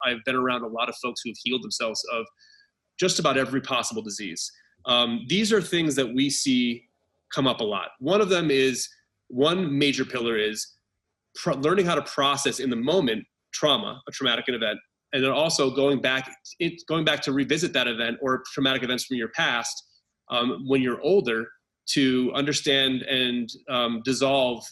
I've been around a lot of folks who've healed themselves of just about every possible disease. These are things that we see come up a lot. One major pillar is learning how to process in the moment trauma, a traumatic event, and then also going back to revisit that event or traumatic events from your past when you're older, to understand and dissolve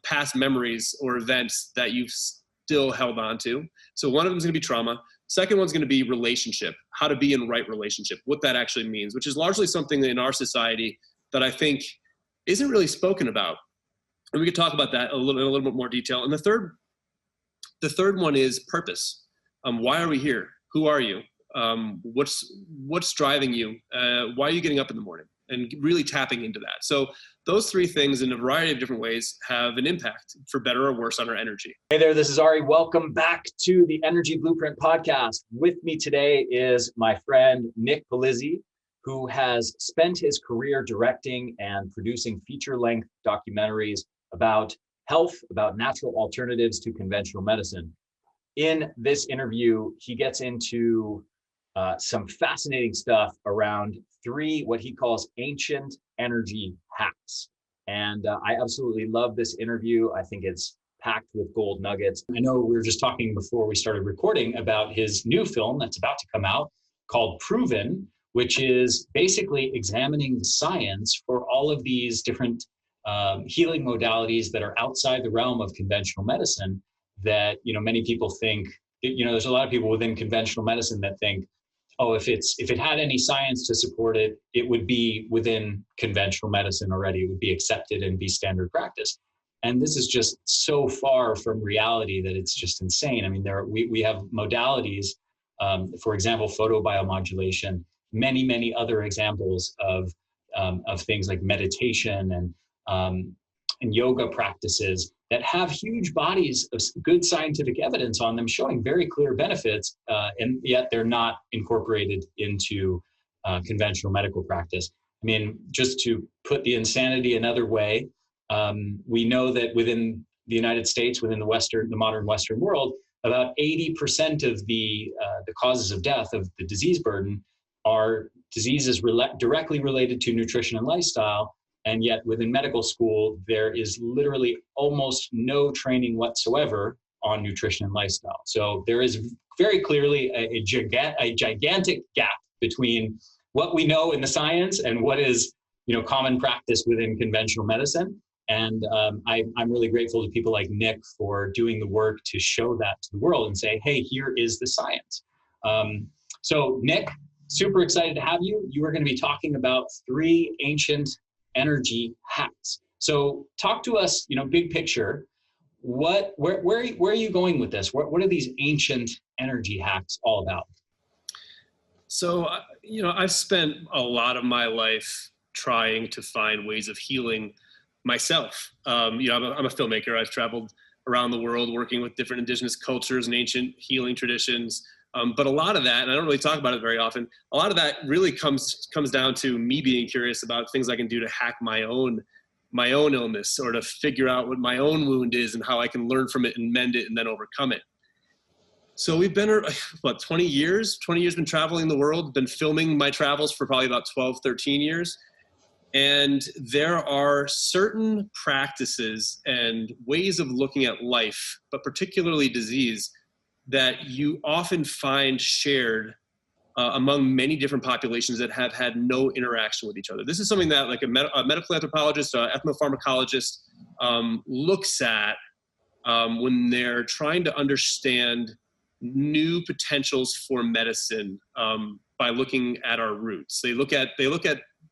past memories or events that you've still held on to. So one of them is going to be trauma. Second one's going to be relationship, how to be in right relationship, what that actually means, which is largely something in our society that I think isn't really spoken about. And we could talk about that in a little bit more detail. And the third one is purpose. Why are we here? Who are you? What's driving you? Why are you getting up in the morning? And really tapping into that. So those three things in a variety of different ways have an impact, for better or worse, on our energy. Hey there, this is Ari. Welcome back to the Energy Blueprint podcast. With me today is my friend, Nick Polizzi, who has spent his career directing and producing feature-length documentaries about health, about natural alternatives to conventional medicine. In this interview, he gets into some fascinating stuff around three, what he calls ancient energy hacks. And I absolutely love this interview. I think it's packed with gold nuggets. I know we were just talking before we started recording about his new film that's about to come out called Proven, which is basically examining the science for all of these different healing modalities that are outside the realm of conventional medicine that, many people think, there's a lot of people within conventional medicine that think, oh, if it had any science to support it, it would be within conventional medicine already. It would be accepted and be standard practice. And this is just so far from reality that it's just insane. I mean, we have modalities, for example, photobiomodulation, many other examples of things like meditation and yoga practices that have huge bodies of good scientific evidence on them showing very clear benefits, and yet they're not incorporated into conventional medical practice. I mean, just to put the insanity another way, we know that within the United States, within the modern Western world, about 80% of the causes of death, of the disease burden, are diseases directly related to nutrition and lifestyle. And yet within medical school, there is literally almost no training whatsoever on nutrition and lifestyle. So there is very clearly a gigantic gap between what we know in the science and what is, common practice within conventional medicine. And I'm really grateful to people like Nick for doing the work to show that to the world and say, hey, here is the science. So Nick, super excited to have you. You are going to be talking about three ancient energy hacks. So talk to us, big picture. Where are you going with this? What are these ancient energy hacks all about? So, I've spent a lot of my life trying to find ways of healing myself. I'm a filmmaker. I've traveled around the world working with different indigenous cultures and ancient healing traditions. But a lot of that, and I don't really talk about it very often, a lot of that really comes down to me being curious about things I can do to hack my own illness, or to figure out what my own wound is and how I can learn from it and mend it and then overcome it. So we've been, 20 years been traveling the world, been filming my travels for probably about 12, 13 years. And there are certain practices and ways of looking at life, but particularly disease, that you often find shared among many different populations that have had no interaction with each other. This is something that like a medical anthropologist, ethnopharmacologist looks at when they're trying to understand new potentials for medicine by looking at our roots. They look at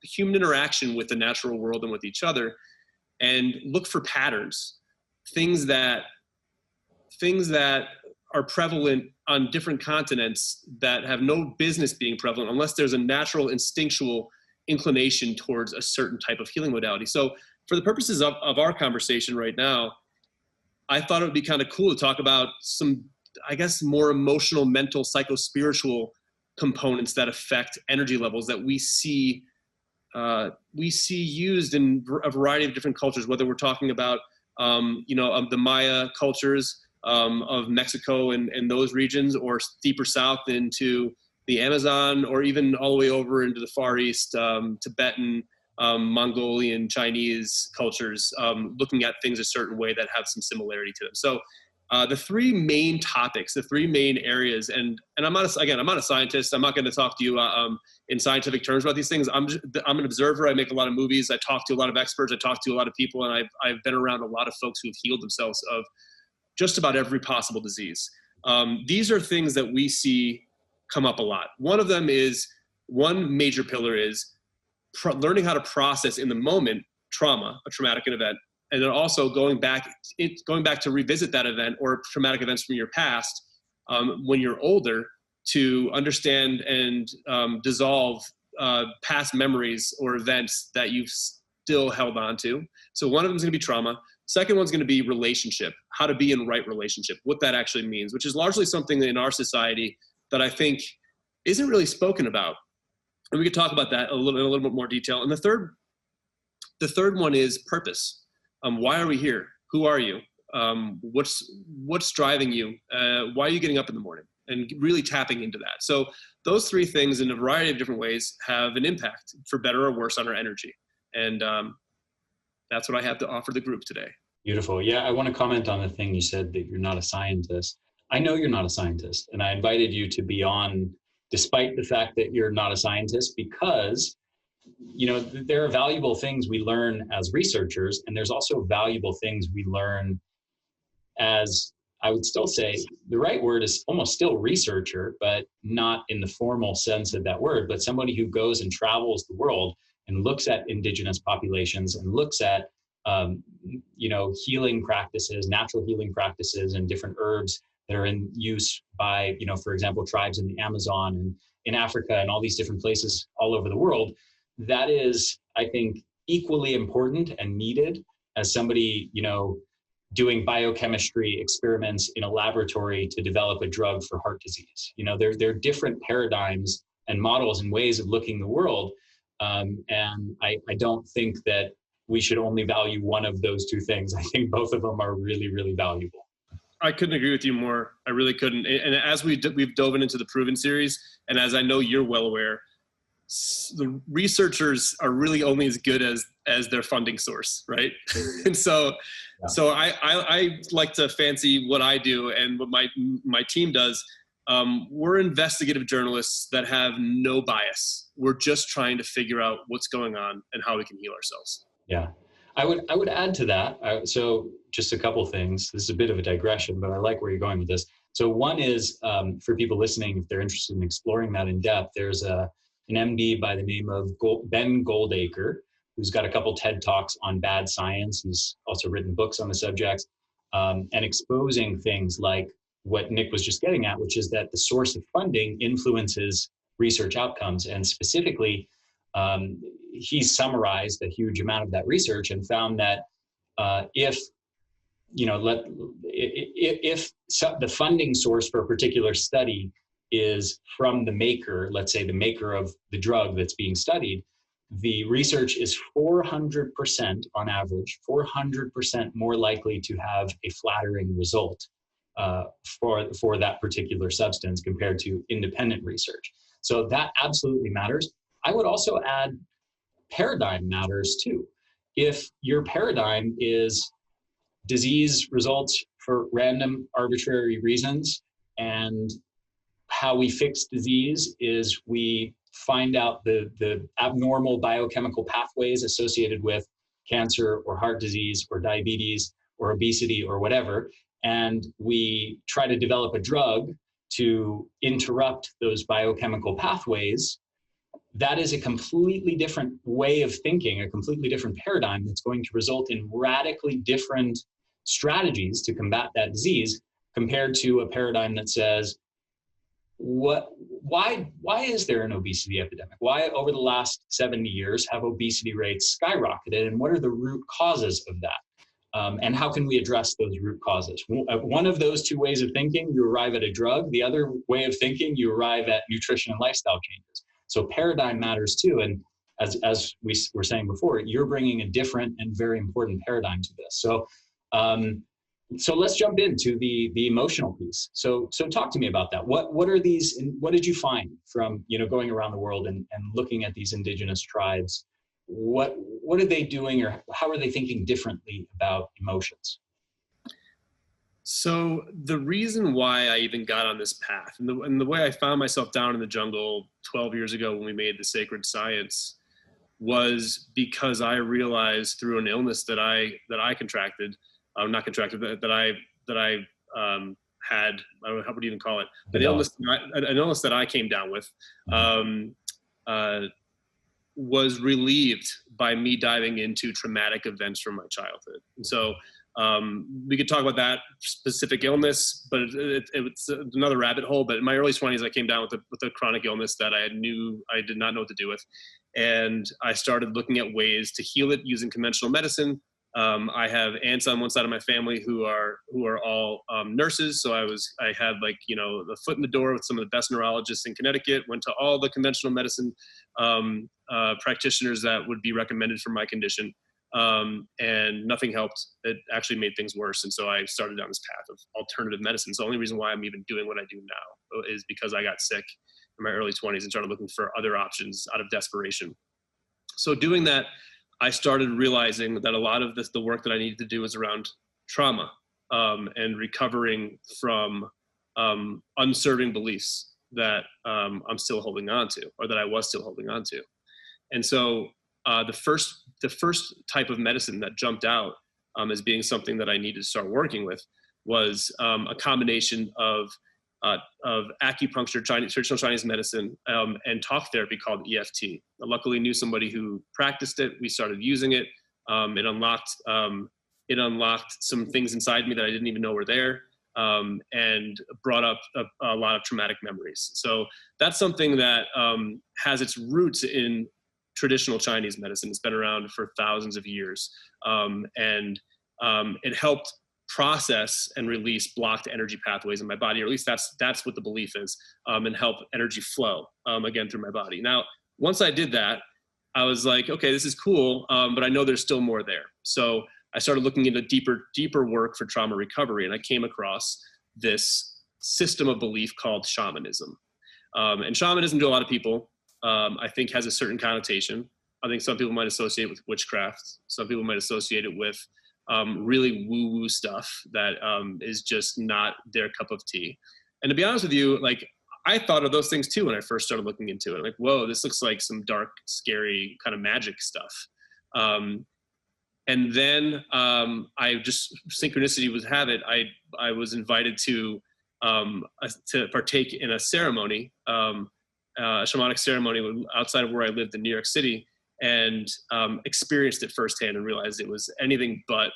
human interaction with the natural world and with each other and look for patterns, things that are prevalent on different continents that have no business being prevalent unless there's a natural instinctual inclination towards a certain type of healing modality. So for the purposes of our conversation right now, I thought it would be kind of cool to talk about some, I guess, more emotional, mental, psycho-spiritual components that affect energy levels that we see used in a variety of different cultures, whether we're talking about, the Maya cultures, of Mexico and those regions, or deeper south into the Amazon, or even all the way over into the Far East, Tibetan, Mongolian, Chinese cultures, looking at things a certain way that have some similarity to them. So the three main topics, the three main areas, and I'm not a scientist. I'm not going to talk to you in scientific terms about these things. I'm an observer. I make a lot of movies. I talk to a lot of experts. I talk to a lot of people, and I've been around a lot of folks who've healed themselves of just about every possible disease. These are things that we see come up a lot. One of them is, one major pillar is learning how to process in the moment trauma, a traumatic event, and then also going back to revisit that event or traumatic events from your past when you're older, to understand and dissolve past memories or events that you've still held on to. So one of them is going to be trauma. Second one's going to be relationship, how to be in right relationship, what that actually means, which is largely something in our society that I think isn't really spoken about. And we could talk about that in a little bit more detail. And the third one is purpose. Why are we here? Who are you? What's driving you? Why are you getting up in the morning? And really tapping into that. So those three things in a variety of different ways have an impact, for better or worse, on our energy. And that's what I have to offer the group today. Beautiful. Yeah, I want to comment on the thing you said, that you're not a scientist. I know you're not a scientist, and I invited you to be on despite the fact that you're not a scientist, because there are valuable things we learn as researchers, and there's also valuable things we learn as, I would still say, the right word is almost still researcher, but not in the formal sense of that word, but somebody who goes and travels the world and looks at indigenous populations and looks at healing practices, natural healing practices, and different herbs that are in use by, for example, tribes in the Amazon and in Africa and all these different places all over the world. That is, I think, equally important and needed as somebody, doing biochemistry experiments in a laboratory to develop a drug for heart disease. There are different paradigms and models and ways of looking the world. And I don't think that we should only value one of those two things. I think both of them are really, really valuable. I couldn't agree with you more. I really couldn't. And as we've dove into the Proven series, and as I know you're well aware, the researchers are really only as good as their funding source, right? And so I like to fancy what I do and what my team does. We're investigative journalists that have no bias. We're just trying to figure out what's going on and how we can heal ourselves. Yeah, I would add to that. So just a couple things. This is a bit of a digression, but I like where you're going with this. So one is, for people listening, if they're interested in exploring that in depth, there's an MD by the name of Ben Goldacre, who's got a couple TED Talks on bad science. He's also written books on the subject, and exposing things like what Nick was just getting at, which is that the source of funding influences research outcomes. And specifically, he summarized a huge amount of that research and found that if the funding source for a particular study is from the maker, let's say the maker of the drug that's being studied, the research is 400% on average, 400% more likely to have a flattering result for that particular substance compared to independent research. So that absolutely matters. I would also add paradigm matters too. If your paradigm is disease results for random arbitrary reasons, and how we fix disease is we find out the abnormal biochemical pathways associated with cancer or heart disease or diabetes or obesity or whatever, and we try to develop a drug to interrupt those biochemical pathways, that is a completely different way of thinking, a completely different paradigm that's going to result in radically different strategies to combat that disease, compared to a paradigm that says, why is there an obesity epidemic? Why over the last 70 years have obesity rates skyrocketed, and what are the root causes of that? And how can we address those root causes? One of those two ways of thinking, you arrive at a drug. The other way of thinking, you arrive at nutrition and lifestyle changes. So paradigm matters too. And as we were saying before, you're bringing a different and very important paradigm to this. So So let's jump into the emotional piece. So talk to me about that. What are these? What did you find from going around the world and looking at these indigenous tribes? What are they doing, or how are they thinking differently about emotions? So the reason why I even got on this path, and the way I found myself down in the jungle 12 years ago when we made the sacred science, was because I realized through an illness that I contracted, not contracted, that I had. I don't know, how would you even call it? An illness that I came down with. Um, uh, was relieved by me diving into traumatic events from my childhood. And so we could talk about that specific illness, but it's another rabbit hole. But in my early 20s, I came down with a chronic illness that I did not know what to do with. And I started looking at ways to heal it using conventional medicine. I have aunts on one side of my family who are all nurses. So I had the foot in the door with some of the best neurologists in Connecticut, went to all the conventional medicine practitioners that would be recommended for my condition. And nothing helped. It actually made things worse. And so I started down this path of alternative medicine. So the only reason why I'm even doing what I do now is because I got sick in my early 20s and started looking for other options out of desperation. So doing that, I started realizing that a lot of the work that I needed to do was around trauma and recovering from unserving beliefs that I'm still holding on to, or that I was still holding on to. And so the first type of medicine that jumped out as being something that I needed to start working with was a combination of acupuncture, traditional Chinese medicine, and talk therapy called EFT. I luckily knew somebody who practiced it. We started using it. It unlocked some things inside me that I didn't even know were there, and brought up a lot of traumatic memories. So that's something that has its roots in traditional Chinese medicine. It's been around for thousands of years, and it helped process and release blocked energy pathways in my body, or at least that's what the belief is, and help energy flow again through my body. Now, once I did that, I was like, okay, this is cool, but I know there's still more there. So I started looking into deeper work for trauma recovery, and I came across this system of belief called shamanism. And shamanism, to a lot of people, I think has a certain connotation. I think some people might associate it with witchcraft. Some people might associate it with really woo-woo stuff that is just not their cup of tea. And to be honest with you, like, I thought of those things too when I first started looking into it. Like, whoa, this looks like some dark, scary kind of magic stuff. And then I just, synchronicity would have it, I was invited to partake in a ceremony, a shamanic ceremony outside of where I lived in New York City, and experienced it firsthand and realized it was anything but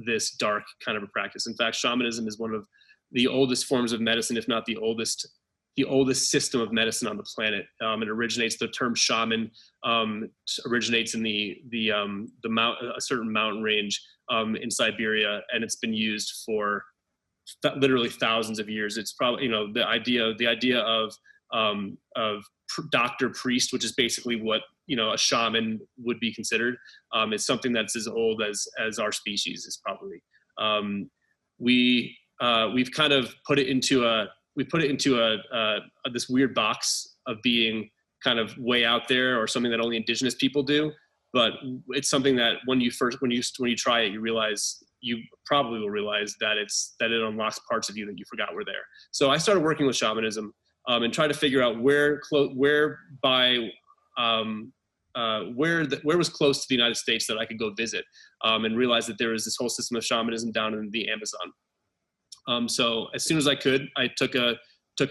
this dark kind of a practice. In fact, shamanism is one of the oldest forms of medicine, if not the oldest system of medicine on the planet. It originates, the term shaman originates in a certain mountain range in Siberia, and it's been used for literally thousands of years. It's probably, the idea of doctor priest, which is basically what a shaman would be considered, is something that's as old as our species is probably. We've kind of put it into this weird box of being kind of way out there, or something that only indigenous people do. But it's something that when you try it, you probably will realize that it unlocks parts of you that you forgot were there. So I started working with shamanism and try to figure out where was close to the United States that I could go visit, and realize that there was this whole system of shamanism down in the Amazon. So as soon as I could, I took a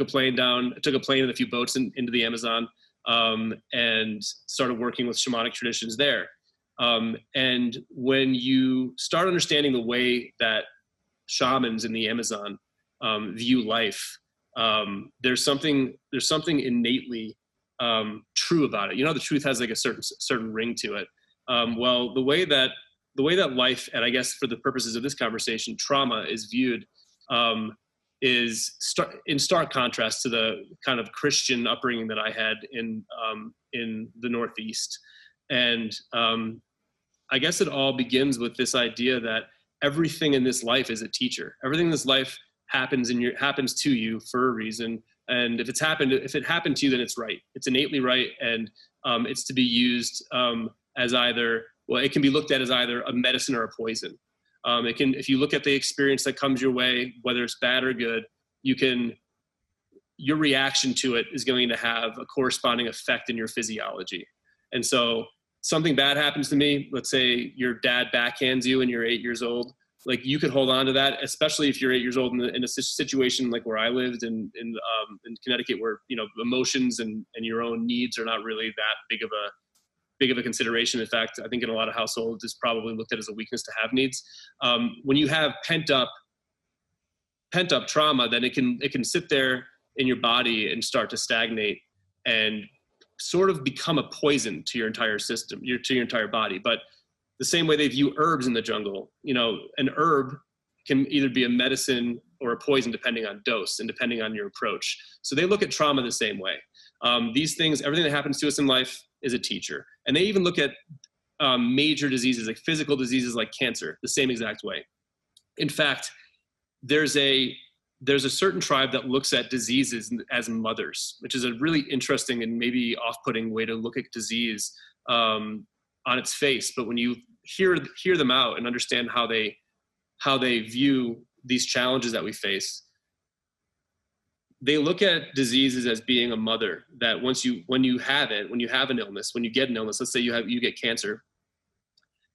plane and a few boats into the Amazon, and started working with shamanic traditions there. And when you start understanding the way that shamans in the Amazon view life, there's something innately true about it. The truth has like a certain ring to it. Well, the way that life, and I guess for the purposes of this conversation, trauma is viewed, is in stark contrast to the kind of Christian upbringing that I had in the Northeast. And I guess it all begins with this idea that everything in this life is a teacher. Everything in this life happens to you for a reason. And if it happened to you, then it's right. It's innately right. And it's to be used as it can be looked at as either a medicine or a poison. If you look at the experience that comes your way, whether it's bad or good, your reaction to it is going to have a corresponding effect in your physiology. And so something bad happens to me. Let's say your dad backhands you and you're 8 years old. Like, you could hold on to that, especially if you're 8 years old in a situation like where I lived in Connecticut, where, emotions and your own needs are not really that big of a consideration. In fact, I think in a lot of households it's probably looked at as a weakness to have needs. When you have pent up trauma, then it can sit there in your body and start to stagnate and sort of become a poison to your entire system, to your entire body. But the same way they view herbs in the jungle, an herb can either be a medicine or a poison depending on dose and depending on your approach. So they look at trauma the same way. These things, everything that happens to us in life is a teacher. And they even look at major diseases, like physical diseases like cancer, the same exact way. In fact, there's a certain tribe that looks at diseases as mothers, which is a really interesting and maybe off-putting way to look at disease on its face. But when you hear them out and understand how they view these challenges that we face, they look at diseases as being a mother that when you have an illness, when you get an illness, let's say you get cancer,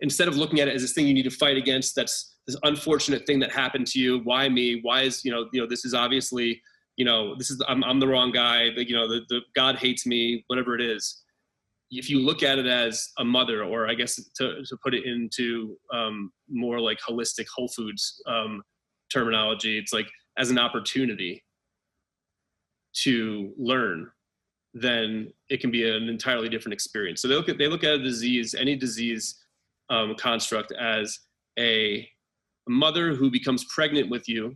instead of looking at it as this thing you need to fight against, that's this unfortunate thing that happened to you. Why me? Why is, this is obviously, I'm the wrong guy, the God hates me, whatever it is. If you look at it as a mother, or I guess to put it into more like holistic Whole Foods terminology, it's like as an opportunity to learn, then it can be an entirely different experience. So they look at a disease, any disease construct, as a mother who becomes pregnant with you,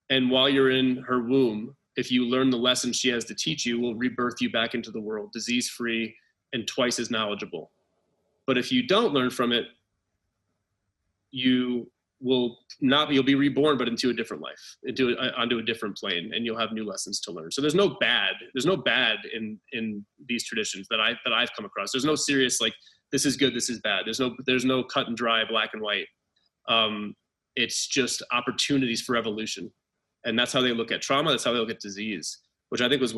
and while you're in her womb, if you learn the lesson she has to teach you, will rebirth you back into the world, disease-free and twice as knowledgeable. But if you don't learn from it, you'll be reborn, but into a different life, onto a different plane, and you'll have new lessons to learn. So there's no bad in these traditions that I've come across. There's no serious, like, this is good, this is bad. There's no cut and dry, black and white. It's just opportunities for evolution. And that's how they look at trauma. That's how they look at disease, which I think was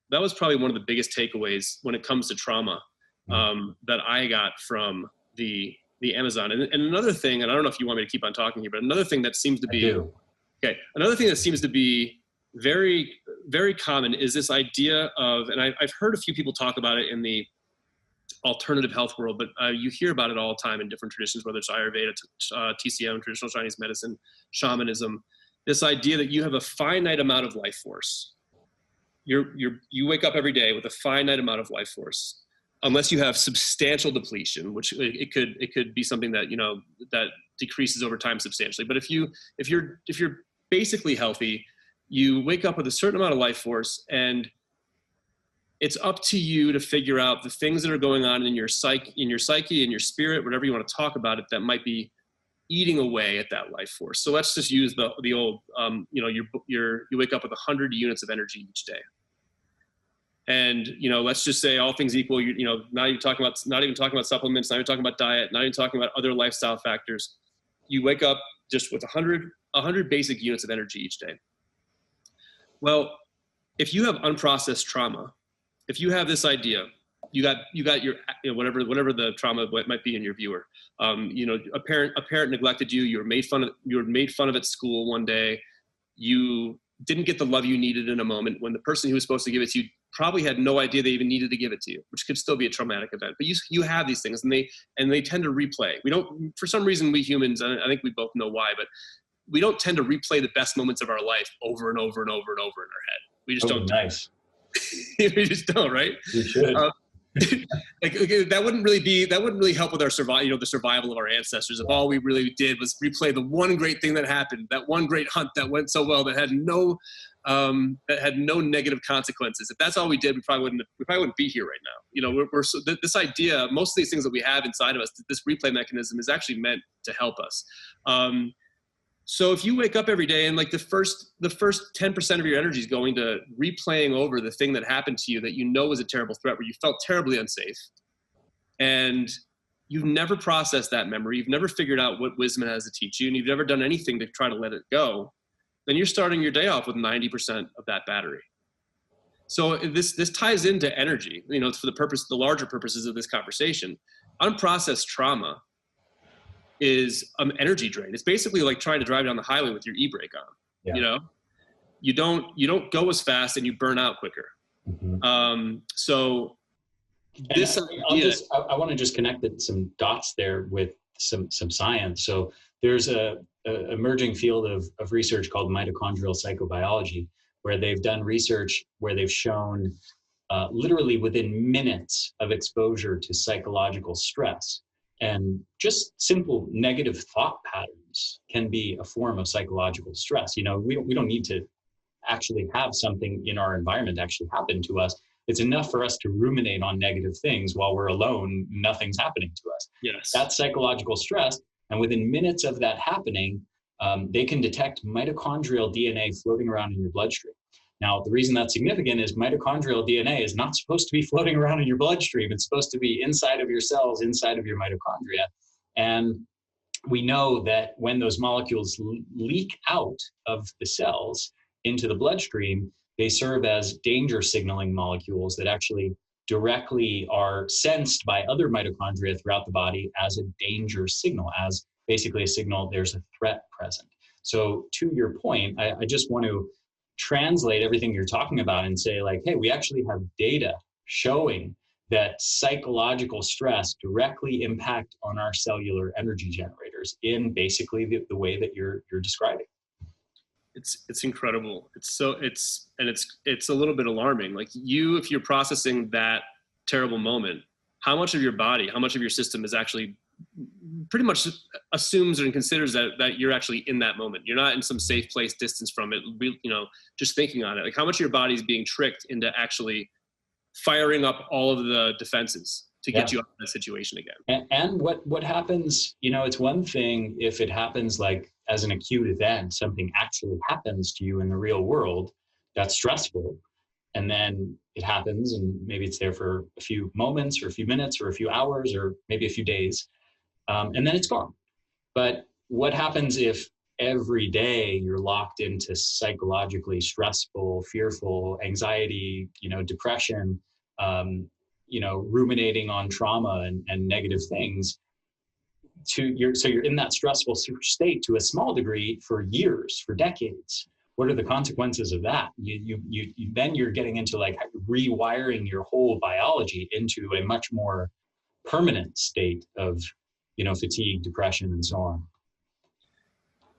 that was probably one of the biggest takeaways when it comes to trauma that I got from the Amazon. And another thing, and I don't know if you want me to keep on talking here, but another thing that seems to be very, very common is this idea of, and I've heard a few people talk about it in the alternative health world, but you hear about it all the time in different traditions, whether it's Ayurveda, TCM, traditional Chinese medicine, shamanism, this idea that you have a finite amount of life force. You wake up every day with a finite amount of life force, unless you have substantial depletion, which it could be something that that decreases over time substantially. But if you're basically healthy, you wake up with a certain amount of life force, and it's up to you to figure out the things that are going on in your psyche, in your spirit, whatever you want to talk about it, that might be eating away at that life force. So let's just use the old, you wake up with 100 units of energy each day. And, let's just say all things equal, not even talking about supplements, not even talking about diet, not even talking about other lifestyle factors. You wake up just with 100 basic units of energy each day. Well, if you have unprocessed trauma, if you have this idea, you got your, whatever the trauma might be in your viewer. A parent neglected you. You were made fun of at school one day. You didn't get the love you needed in a moment when the person who was supposed to give it to you probably had no idea they even needed to give it to you, which could still be a traumatic event. But you have these things, and they tend to replay. We don't, for some reason, we humans, and I think we both know why, but we don't tend to replay the best moments of our life over and over and over and over in our head. We just don't. Nice. We just don't, right? We should. That wouldn't really help with our survival, the survival of our ancestors, if all we really did was replay the one great thing that happened, that one great hunt that went so well, that had no that had no negative consequences. If that's all we did, we probably wouldn't be here right now. You know, this idea, most of these things that we have inside of us, this replay mechanism is actually meant to help us. So if you wake up every day and like the first 10% of your energy is going to replaying over the thing that happened to you that you know was a terrible threat, where you felt terribly unsafe, and you've never processed that memory, you've never figured out what wisdom it has to teach you, and you've never done anything to try to let it go, then you're starting your day off with 90% of that battery. So this ties into energy, you know, for the larger purposes of this conversation. Unprocessed trauma is an energy drain. It's basically like trying to drive down the highway with your e-brake on. Yeah. You know, you don't go as fast and you burn out quicker. Mm-hmm. So this idea, I want to just connect some dots there with some science. So there's a emerging field of research called mitochondrial psychobiology, where they've done research where they've shown literally within minutes of exposure to psychological stress, and just simple negative thought patterns can be a form of psychological stress. You know, we don't need to actually have something in our environment actually happen to us. It's enough for us to ruminate on negative things while we're alone, nothing's happening to us. Yes. That's psychological stress. And within minutes of that happening, they can detect mitochondrial DNA floating around in your bloodstream. Now, the reason that's significant is mitochondrial DNA is not supposed to be floating around in your bloodstream. It's supposed to be inside of your cells, inside of your mitochondria. And we know that when those molecules leak out of the cells into the bloodstream, they serve as danger signaling molecules that actually directly are sensed by other mitochondria throughout the body as a danger signal, as basically a signal there's a threat present. So to your point, I just want to translate everything you're talking about and say, like, hey, we actually have data showing that psychological stress directly impact on our cellular energy generators in basically the way that you're describing. It's incredible. It's a little bit alarming. Like if you're processing that terrible moment, how much of your body, how much of your system is actually pretty much assumes and considers that you're actually in that moment. You're not in some safe place, distance from it, you know, just thinking on it. Like how much of your body is being tricked into actually firing up all of the defenses to get you out of that situation again. And what happens, you know, it's one thing if it happens like as an acute event, something actually happens to you in the real world that's stressful, and then it happens and maybe it's there for a few moments or a few minutes or a few hours or maybe a few days, and then it's gone. But what happens if every day you're locked into psychologically stressful, fearful, anxiety, you know, depression, you know, ruminating on trauma and negative things, so you're in that stressful state to a small degree for years, for decades. What are the consequences of that? Then you're getting into like rewiring your whole biology into a much more permanent state of, you know, fatigue, depression, and so on.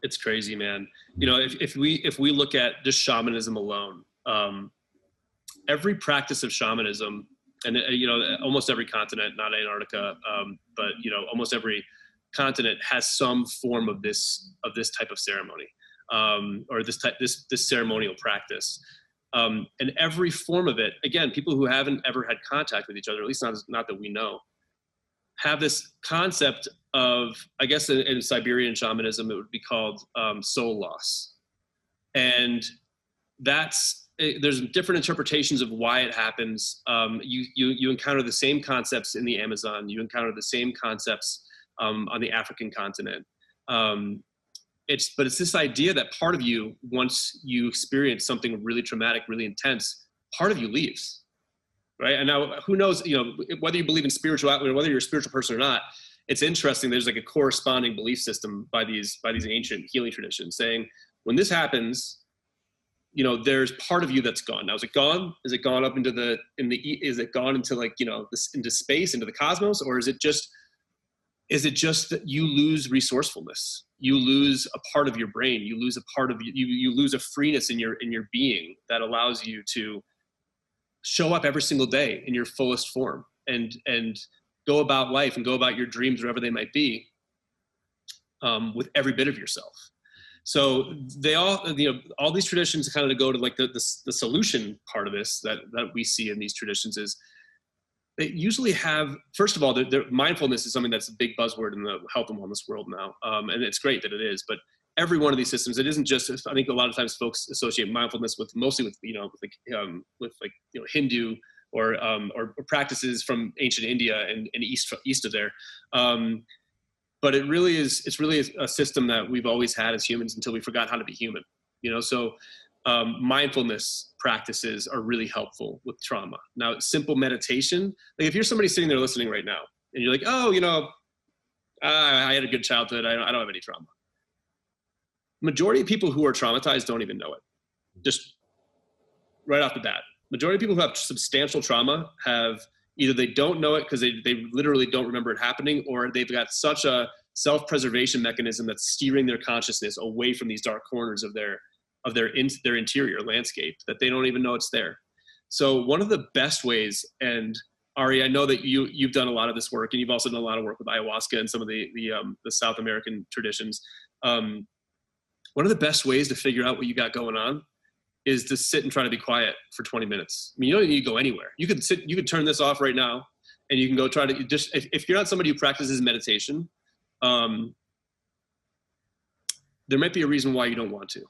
It's crazy, man. You know, if we look at just shamanism alone, every practice of shamanism, and you know, almost every continent, not Antarctica, but you know, almost every continent has some form of this type of ceremony, or this ceremonial practice. And every form of it, again, people who haven't ever had contact with each other, at least not that we know, have this concept of, I guess in Siberian shamanism, it would be called soul loss. And there's different interpretations of why it happens. You encounter the same concepts in the Amazon. You encounter the same concepts on the African continent. It's this idea that part of you, once you experience something really traumatic, really intense, part of you leaves. Right. And now who knows, you know, whether you believe in spirituality, whether you're a spiritual person or not, it's interesting. There's like a corresponding belief system by these ancient healing traditions saying when this happens, you know, there's part of you that's gone. Now, is it gone? Is it gone up into is it gone into like, you know, into space, into the cosmos? Or is it just that you lose resourcefulness? You lose a part of your brain. You lose a part of you lose a freeness in your being that allows you to show up every single day in your fullest form and go about life and go about your dreams, wherever they might be, with every bit of yourself. So they all, all these traditions kind of go to like the solution part of this that we see in these traditions is they usually have, first of all, their mindfulness is something that's a big buzzword in the health and wellness world now. And it's great that it is, but every one of these systems, it isn't just, I think a lot of times folks associate mindfulness with mostly with, Hindu or practices from ancient India and east of there. But it's really a system that we've always had as humans until we forgot how to be human, so mindfulness practices are really helpful with trauma. Now, simple meditation, like if you're somebody sitting there listening right now and you're like, oh, I had a good childhood, I don't have any trauma. Majority of people who are traumatized don't even know it. Just right off the bat. Majority of people who have substantial trauma have either they don't know it because they literally don't remember it happening, or they've got such a self-preservation mechanism that's steering their consciousness away from these dark corners of their interior landscape that they don't even know it's there. So one of the best ways, and Ari, I know that you've done a lot of this work, and you've also done a lot of work with ayahuasca and some of the South American traditions. One of the best ways to figure out what you got going on is to sit and try to be quiet for 20 minutes. I mean, you don't need to go anywhere. You could turn this off right now and you can go try to just, if you're not somebody who practices meditation, there might be a reason why you don't want to,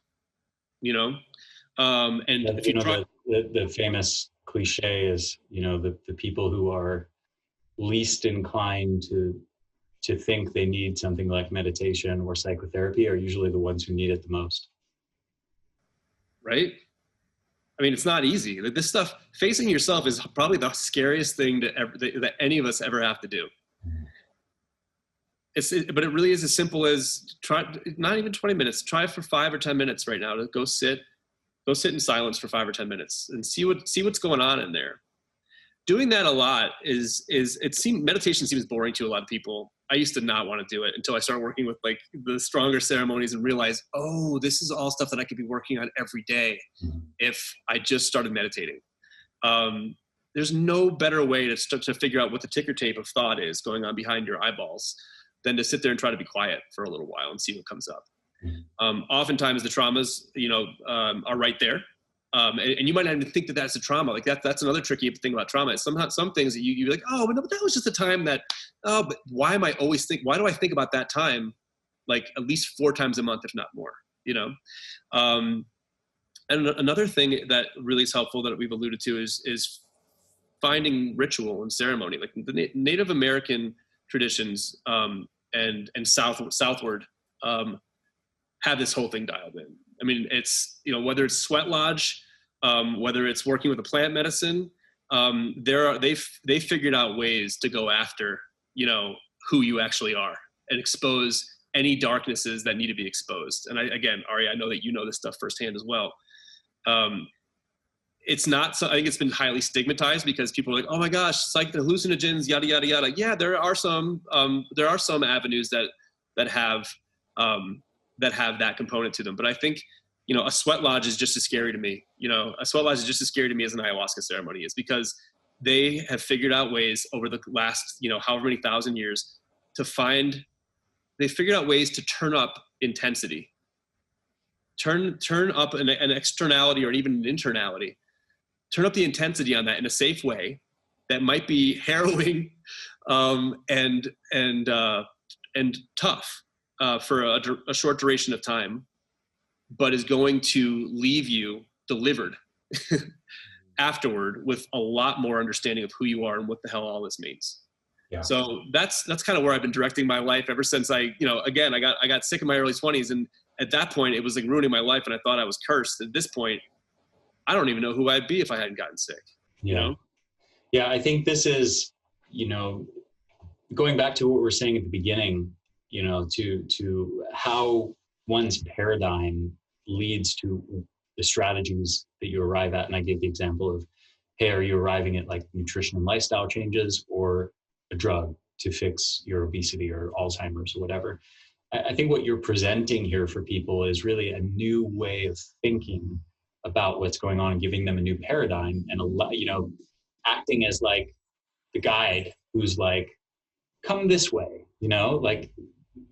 and if you try, the famous cliche is, the people who are least inclined to think they need something like meditation or psychotherapy are usually the ones who need it the most. Right? I mean, it's not easy. Like this stuff, facing yourself is probably the scariest thing that any of us ever have to do. But it really is as simple as try, not even 20 minutes, try for 5 or 10 minutes right now to go sit in silence for 5 or 10 minutes and see what's going on in there. Doing that a lot meditation seems boring to a lot of people. I used to not want to do it until I started working with like the stronger ceremonies and realized, oh, this is all stuff that I could be working on every day if I just started meditating. There's no better way to figure out what the ticker tape of thought is going on behind your eyeballs than to sit there and try to be quiet for a little while and see what comes up. Oftentimes the traumas, are right there. And you might not even think that that's a trauma. Like that's another tricky thing about trauma is somehow some things that you're like, oh, but no, that was just a time that, but why do I think about that time like at least 4 times a month, if not more, And another thing that really is helpful that we've alluded to is finding ritual and ceremony. Like the Native American traditions and southward have this whole thing dialed in. I mean, it's, whether it's sweat lodge, whether it's working with a plant medicine, they figured out ways to go after, who you actually are and expose any darknesses that need to be exposed. And again, Ari, I know that you know this stuff firsthand as well. It's not so, I think it's been highly stigmatized because people are like, oh my gosh, psych hallucinogens, yada, yada, yada. Yeah, there are some avenues that have that component to them. But I think, a sweat lodge is just as scary to me. A sweat lodge is just as scary to me as an ayahuasca ceremony is because they have figured out ways over the last, however many thousand years they figured out ways to turn up intensity, turn up an externality or even an internality, turn up the intensity on that in a safe way that might be harrowing and tough for a short duration of time, but is going to leave you delivered afterward with a lot more understanding of who you are and what the hell all this means. Yeah. So that's kind of where I've been directing my life ever since I got sick in my early 20s. And at that point it was like ruining my life and I thought I was cursed. At this point, I don't even know who I'd be if I hadn't gotten sick. Yeah. Yeah. I think this is, going back to what we were saying at the beginning, to how one's paradigm leads to the strategies that you arrive at. And I gave the example of, hey, are you arriving at like nutrition and lifestyle changes or a drug to fix your obesity or Alzheimer's or whatever? I think what you're presenting here for people is really a new way of thinking about what's going on and giving them a new paradigm and acting as like the guide who's like, come this way, like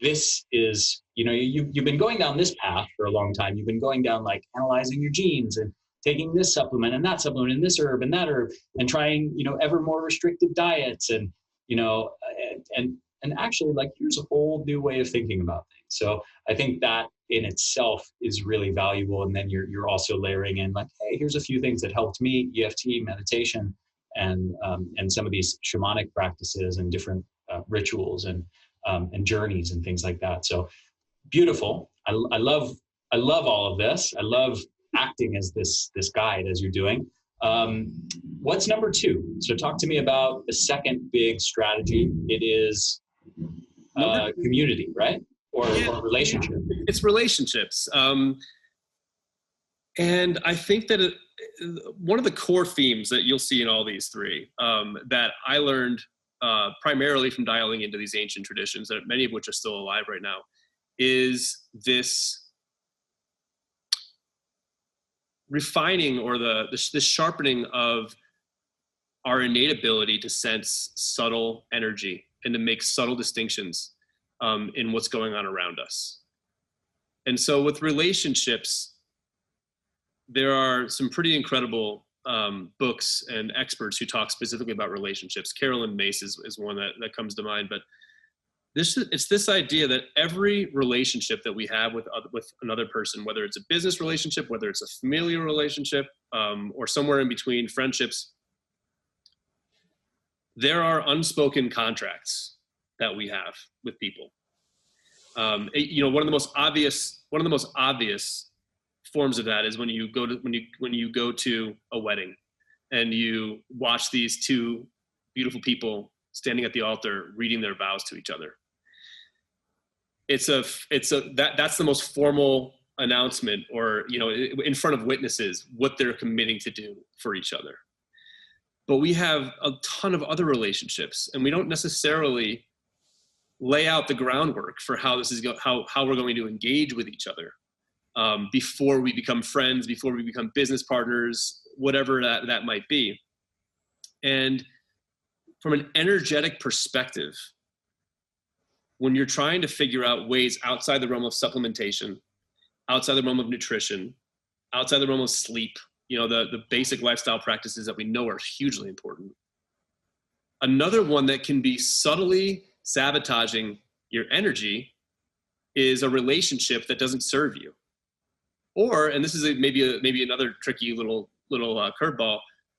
this is you've been going down this path for a long time. You've been going down like analyzing your genes and taking this supplement and that supplement and this herb and that herb and trying, ever more restrictive diets and, and actually like, here's a whole new way of thinking about things. So I think that in itself is really valuable. And then you're also layering in like, hey, here's a few things that helped me: EFT, meditation, and some of these shamanic practices and different rituals and journeys and things like that. So beautiful. I love all of this. I love acting as this guide as you're doing. What's number 2? So talk to me about the second big strategy. It is community, right? Or relationship. It's relationships. And I think that one of the core themes that you'll see in all these three that I learned primarily from dialing into these ancient traditions, that many of which are still alive right now, is this refining or this sharpening of our innate ability to sense subtle energy and to make subtle distinctions in what's going on around us. And so with relationships, there are some pretty incredible books and experts who talk specifically about relationships. Carolyn Mace is one that comes to mind, but it's this idea that every relationship that we have with another person, whether it's a business relationship, whether it's a familial relationship, or somewhere in between, friendships, there are unspoken contracts that we have with people. One of the most obvious forms of that is when you go to a wedding and you watch these two beautiful people standing at the altar reading their vows to each other. That's the most formal announcement, or in front of witnesses, what they're committing to do for each other. But we have a ton of other relationships, and we don't necessarily lay out the groundwork for how we're going to engage with each other before we become friends, before we become business partners, whatever that might be. And from an energetic perspective, when you're trying to figure out ways outside the realm of supplementation, outside the realm of nutrition, outside the realm of sleep, the basic lifestyle practices that we know are hugely important. Another one that can be subtly sabotaging your energy is a relationship that doesn't serve you. Or, and this is maybe another tricky little curveball,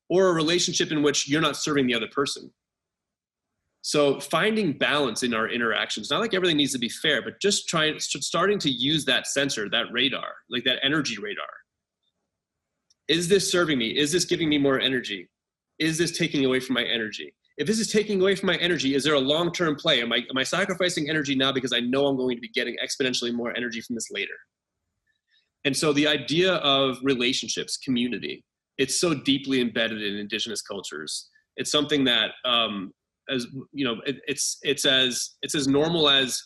or a relationship in which you're not serving the other person. So finding balance in our interactions, not like everything needs to be fair, but just starting to use that sensor, that radar, like that energy radar. Is this serving me? Is this giving me more energy? Is this taking away from my energy? If this is taking away from my energy, is there a long-term play? Am I sacrificing energy now because I know I'm going to be getting exponentially more energy from this later? And so the idea of relationships, community, it's so deeply embedded in indigenous cultures. It's something that, it's as normal as,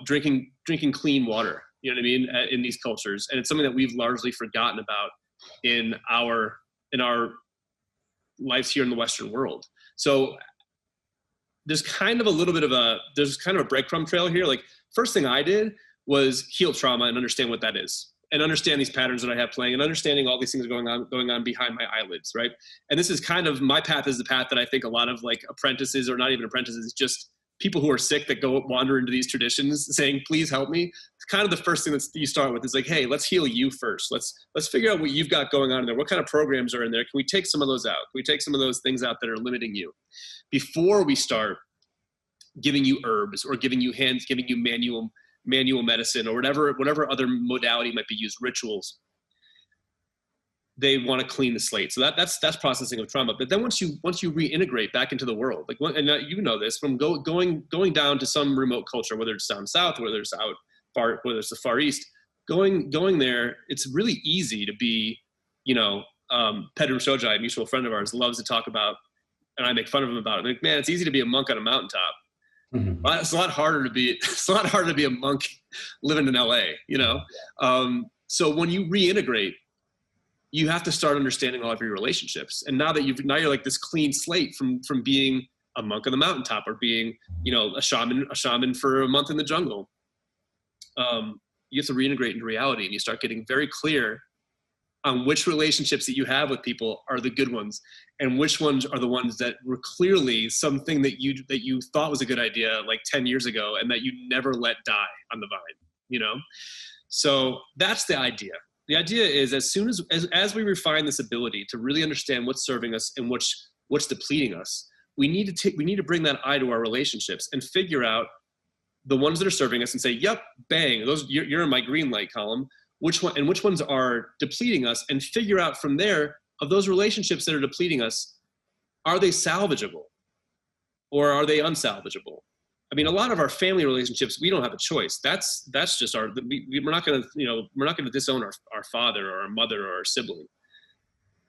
drinking clean water, you know what I mean, in these cultures. And it's something that we've largely forgotten about in our lives here in the Western world. So there's kind of a breadcrumb trail here. Like, first thing I did was heal trauma and understand what that is, and understand these patterns that I have playing, and understanding all these things going on behind my eyelids, right? And this is kind of, my path is the path that I think a lot of like apprentices, or not even apprentices, just people who are sick that go wander into these traditions saying, please help me. It's kind of the first thing that you start with is like, hey, let's heal you first. Let's figure out what you've got going on in there. What kind of programs are in there? Can we take some of those out? Can we take some of those things out that are limiting you before we start giving you herbs or giving you manual medicine or whatever other modality might be used, rituals? They want to clean the slate. So that's processing of trauma. But then once you reintegrate back into the world, like, and you know this from going down to some remote culture, whether it's down south, whether it's whether it's the Far East, going there, it's really easy to be, Pedram Shojai, a mutual friend of ours, loves to talk about, and I make fun of him about it. I'm like, man, it's easy to be a monk on a mountaintop. Mm-hmm. It's a lot harder to be a monk living in LA, So when you reintegrate, you have to start understanding all of your relationships. And now you're like this clean slate from being a monk on the mountaintop or being, a shaman for a month in the jungle. you have to reintegrate into reality, and you start getting very clear on which relationships that you have with people are the good ones, and which ones are the ones that were clearly something that you thought was a good idea like 10 years ago and that you never let die on the vine. So that's the idea. The idea is, as soon as we refine this ability to really understand what's serving us and what's depleting us, we need to bring that eye to our relationships and figure out the ones that are serving us and say, yep, bang, those you're in my green light column. Which ones are depleting us, and figure out from there, of those relationships that are depleting us, are they salvageable or are they unsalvageable? I mean, a lot of our family relationships, we don't have a choice. That's just we're not going to disown our father or our mother or our sibling.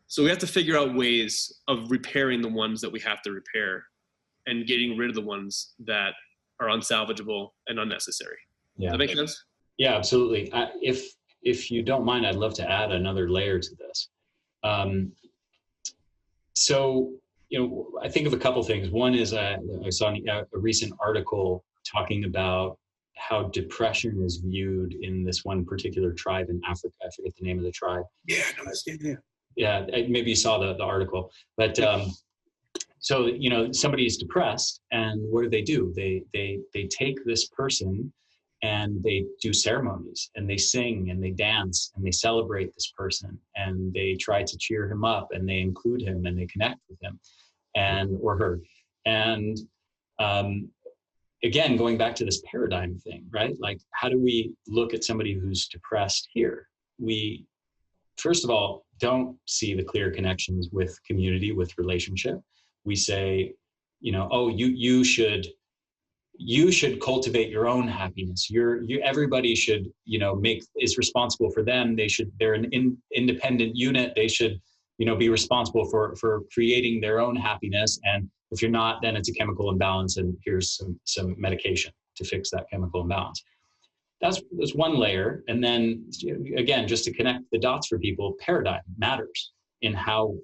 So we have to figure out ways of repairing the ones that we have to repair and getting rid of the ones that are unsalvageable and unnecessary. Yeah. Does that make sense? Yeah, absolutely. If you don't mind, I'd love to add another layer to this. So, I think of a couple things. One is I saw a recent article talking about how depression is viewed in this one particular tribe in Africa. I forget the name of the tribe. Yeah, no, that's yeah. Yeah, maybe you saw the article. But so, somebody is depressed, and what do? They take this person and they do ceremonies, and they sing and they dance and they celebrate this person, and they try to cheer him up, and they include him and they connect with him or her. And again, going back to this paradigm thing, right? Like, how do we look at somebody who's depressed here? We, first of all, don't see the clear connections with community, with relationship. We say, oh, you should cultivate your own happiness. Everybody should, is responsible for them. They're an independent unit. They should, be responsible for creating their own happiness. And if you're not, then it's a chemical imbalance, and here's some medication to fix that chemical imbalance. That's one layer. And then again, just to connect the dots for people, paradigm matters in how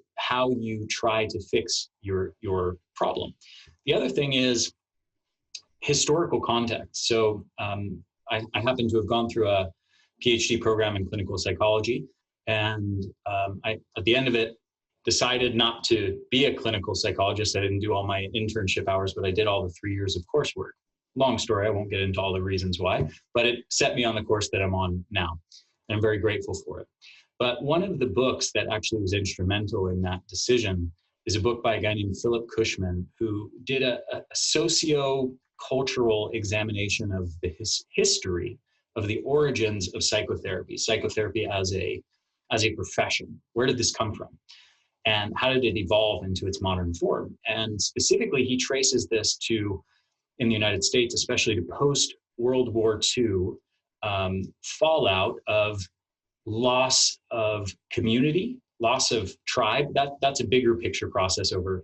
you try to fix your problem. The other thing is historical context. So I happen to have gone through a PhD program in clinical psychology, and I, at the end of it, decided not to be a clinical psychologist. I didn't do all my internship hours, but I did all the 3 years of coursework. Long story, I won't get into all the reasons why, but it set me on the course that I'm on now, and I'm very grateful for it. But one of the books that actually was instrumental in that decision is a book by a guy named Philip Cushman, who did a socio-cultural examination of the history of the origins of psychotherapy as a profession. Where did this come from? And how did it evolve into its modern form? And specifically, he traces this to, in the United States, especially to post-World War II fallout of loss of community, loss of tribe. That's a bigger picture process over,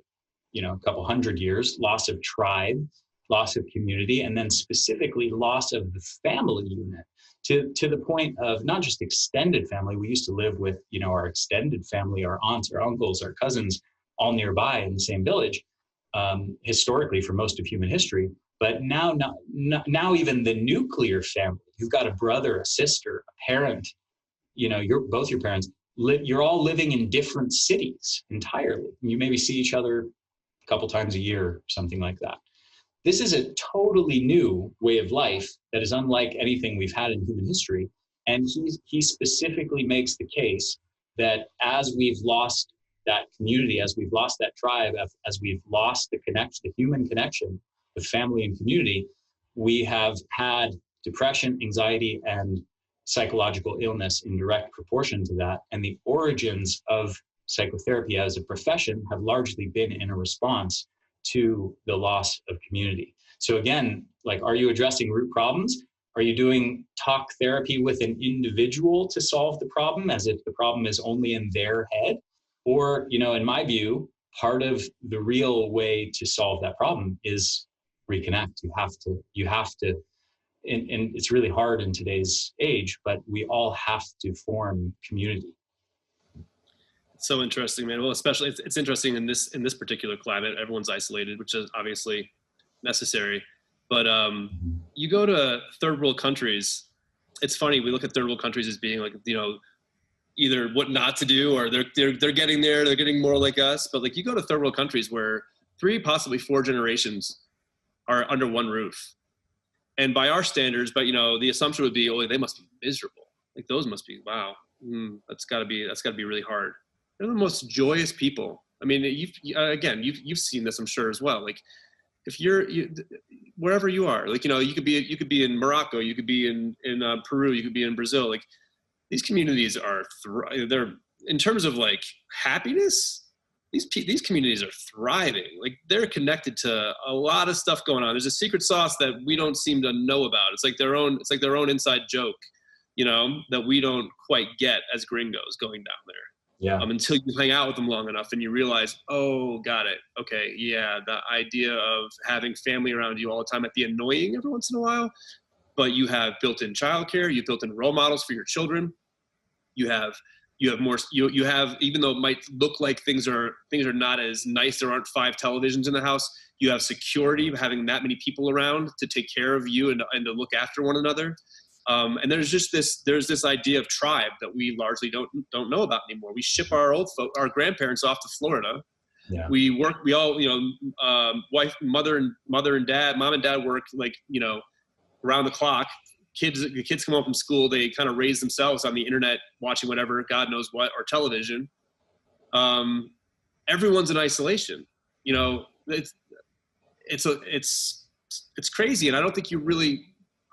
a couple hundred years. Loss of tribe, loss of community, and then specifically loss of the family unit to the point of not just extended family. We used to live with, our extended family, our aunts, our uncles, our cousins, all nearby in the same village, historically for most of human history. But now even the nuclear family, you've got a brother, a sister, a parent, both your parents, you're all living in different cities entirely. You maybe see each other a couple times a year, something like that. This is a totally new way of life that is unlike anything we've had in human history. And he specifically makes the case that as we've lost that community, as we've lost that tribe, as we've lost the connection, the human connection with family and community, we have had depression, anxiety, and psychological illness in direct proportion to that. And the origins of psychotherapy as a profession have largely been in a response to the loss of community. So again, are you addressing root problems? Are you doing talk therapy with an individual to solve the problem as if the problem is only in their head? Or, in my view, part of the real way to solve that problem is reconnect. You have to, and it's really hard in today's age, but we all have to form community. So interesting, man. Well, especially it's interesting in this particular climate. Everyone's isolated, which is obviously necessary. But you go to third world countries, it's funny, we look at third world countries as being like, either what not to do, or they're getting there, they're getting more like us. But like, you go to third world countries where 3, possibly 4 generations are under one roof. And by our standards, but the assumption would be, oh, they must be miserable. Like, those must be, wow, that's gotta be really hard. They're the most joyous people. I mean, you've seen this, I'm sure, as well. Like, if wherever you are, like, you could be in Morocco, you could be in Peru, you could be in Brazil. Like, these communities they're, in terms of like happiness, these communities are thriving. Like, they're connected to a lot of stuff going on. There's a secret sauce that we don't seem to know about. It's like their own inside joke, that we don't quite get as gringos going down there. Yeah. Until you hang out with them long enough and you realize, oh, got it. Okay, yeah, the idea of having family around you all the time might be annoying every once in a while, but you have built-in childcare, you've built-in role models for your children. You have more. You have, even though it might look like things are not as nice, there aren't 5 televisions in the house. You have security of having that many people around to take care of you and to look after one another. And there's this idea of tribe that we largely don't know about anymore. We ship our grandparents off to Florida. Yeah. We all, mother and dad, mom and dad work, like, around the clock. The kids come home from school, they kind of raise themselves on the internet, watching whatever, God knows what, or television. Everyone's in isolation. It's crazy. And I don't think you really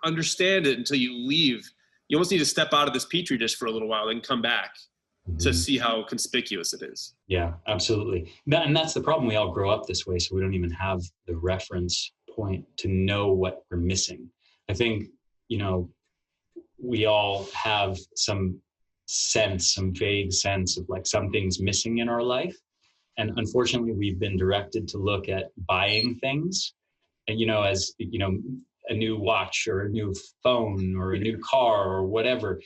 understand it until you leave. You almost need to step out of this petri dish for a little while and come back to see how conspicuous it is. Yeah, absolutely. And that's the problem. We all grow up this way, so we don't even have the reference point to know what we're missing. I think, we all have some vague sense of like something's missing in our life. And unfortunately, we've been directed to look at buying things. And, as, a new watch or a new phone or a new car or whatever,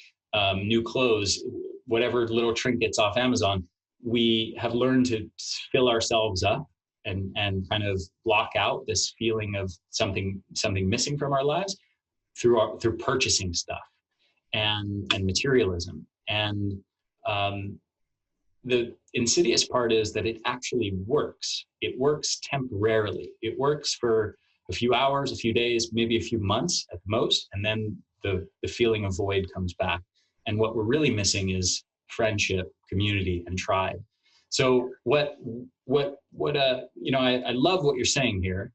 new clothes, whatever little trinkets off Amazon, we have learned to fill ourselves up and kind of block out this feeling of something missing from our lives through purchasing stuff and materialism. And the insidious part is that it actually works. It works temporarily. It works for a few hours, a few days, maybe a few months at the most, and then the feeling of void comes back. And what we're really missing is friendship, community, and tribe. So I love what you're saying here.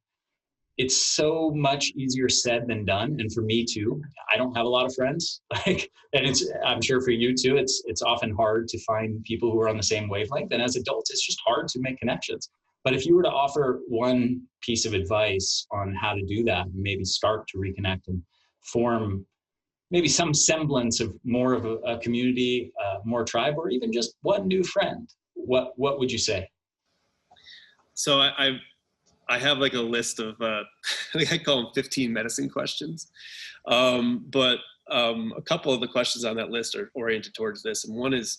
It's so much easier said than done. And for me too, I don't have a lot of friends. I'm sure for you too, it's often hard to find people who are on the same wavelength. And as adults, it's just hard to make connections. But if you were to offer one piece of advice on how to do that, maybe start to reconnect and form maybe some semblance of more of a community, more tribe, or even just one new friend, what would you say? So I have like a list of, I call them 15 medicine questions. But a couple of the questions on that list are oriented towards this. And one is,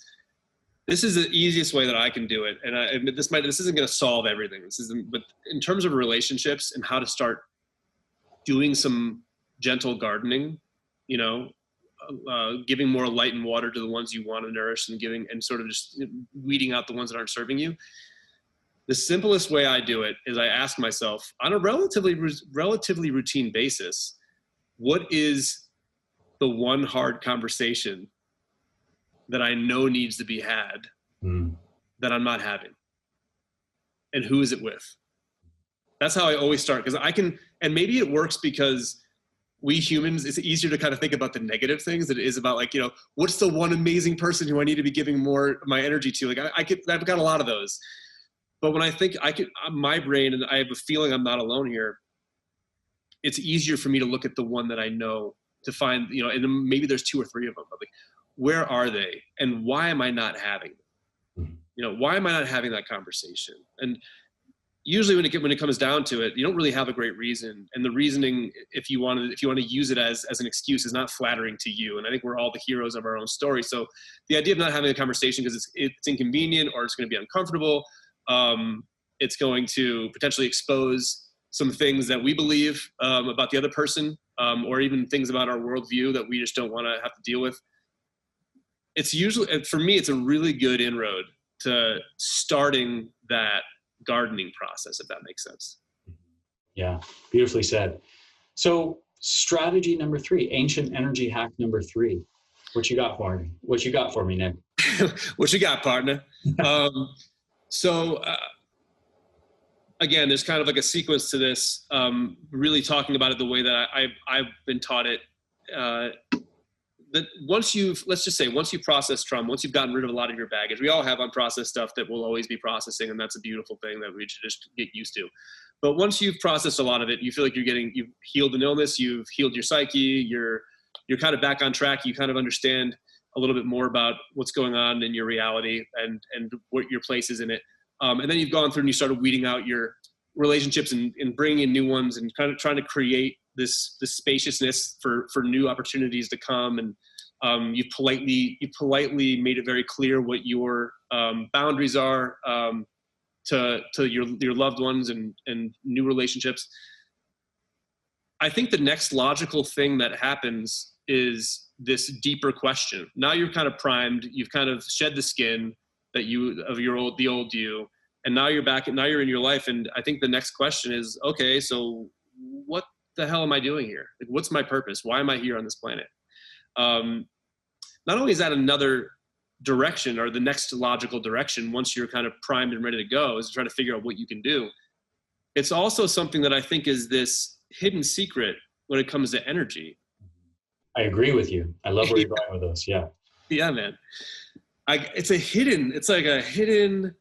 this is the easiest way that I can do it. And this isn't going to solve everything. But in terms of relationships and how to start doing some gentle gardening, giving more light and water to the ones you want to nourish, and sort of just weeding out the ones that aren't serving you. The simplest way I do it is I ask myself on a relatively routine basis, what is the one hard conversation that I know needs to be had that I'm not having? And who is it with? That's how I always start, because and maybe it works because we humans, it's easier to kind of think about the negative things than it is about like, what's the one amazing person who I need to be giving more of my energy to? Like I've got a lot of those. But when I think my brain, and I have a feeling I'm not alone here, it's easier for me to look at the one that I know to find, and maybe there's 2 or 3 of them, but like, where are they? And why am I not having them? Why am I not having that conversation? And usually when it comes down to it, you don't really have a great reason. And the reasoning, if you want to use it as an excuse, is not flattering to you. And I think we're all the heroes of our own story. So the idea of not having a conversation because it's inconvenient or it's going to be uncomfortable, it's going to potentially expose some things that we believe about the other person or even things about our worldview that we just don't want to have to deal with. It's usually, for me, it's a really good inroad to starting that gardening process, if that makes sense. Yeah, beautifully said. So strategy number 3, ancient energy hack number 3. What you got for me? What you got for me, Nick? What you got, partner? So again, there's kind of like a sequence to this, really talking about it the way that I've been taught it. That once you've processed trauma, once you've gotten rid of a lot of your baggage, we all have unprocessed stuff that we'll always be processing, and that's a beautiful thing that we should just get used to. But once you've processed a lot of it, you feel like you've healed an illness, you've healed your psyche, you're kind of back on track, you kind of understand a little bit more about what's going on in your reality and what your place is in it. And then you've gone through and you started weeding out your relationships and bringing in new ones and kind of trying to create this spaciousness for new opportunities to come. And you politely made it very clear what your boundaries are to your loved ones and new relationships. I think the next logical thing that happens is this deeper question. Now you're kind of primed. You've kind of shed the skin of the old you, and now you're back. Now you're in your life, and I think the next question is, okay, so what the hell am I doing here? Like, what's my purpose? Why am I here on this planet? Not only is that another direction or the next logical direction once you're kind of primed and ready to go, is to try to figure out what you can do. It's also something that I think is this hidden secret when it comes to energy. I agree with you. I love where you're going with this. Yeah. Yeah, man. It's like a hidden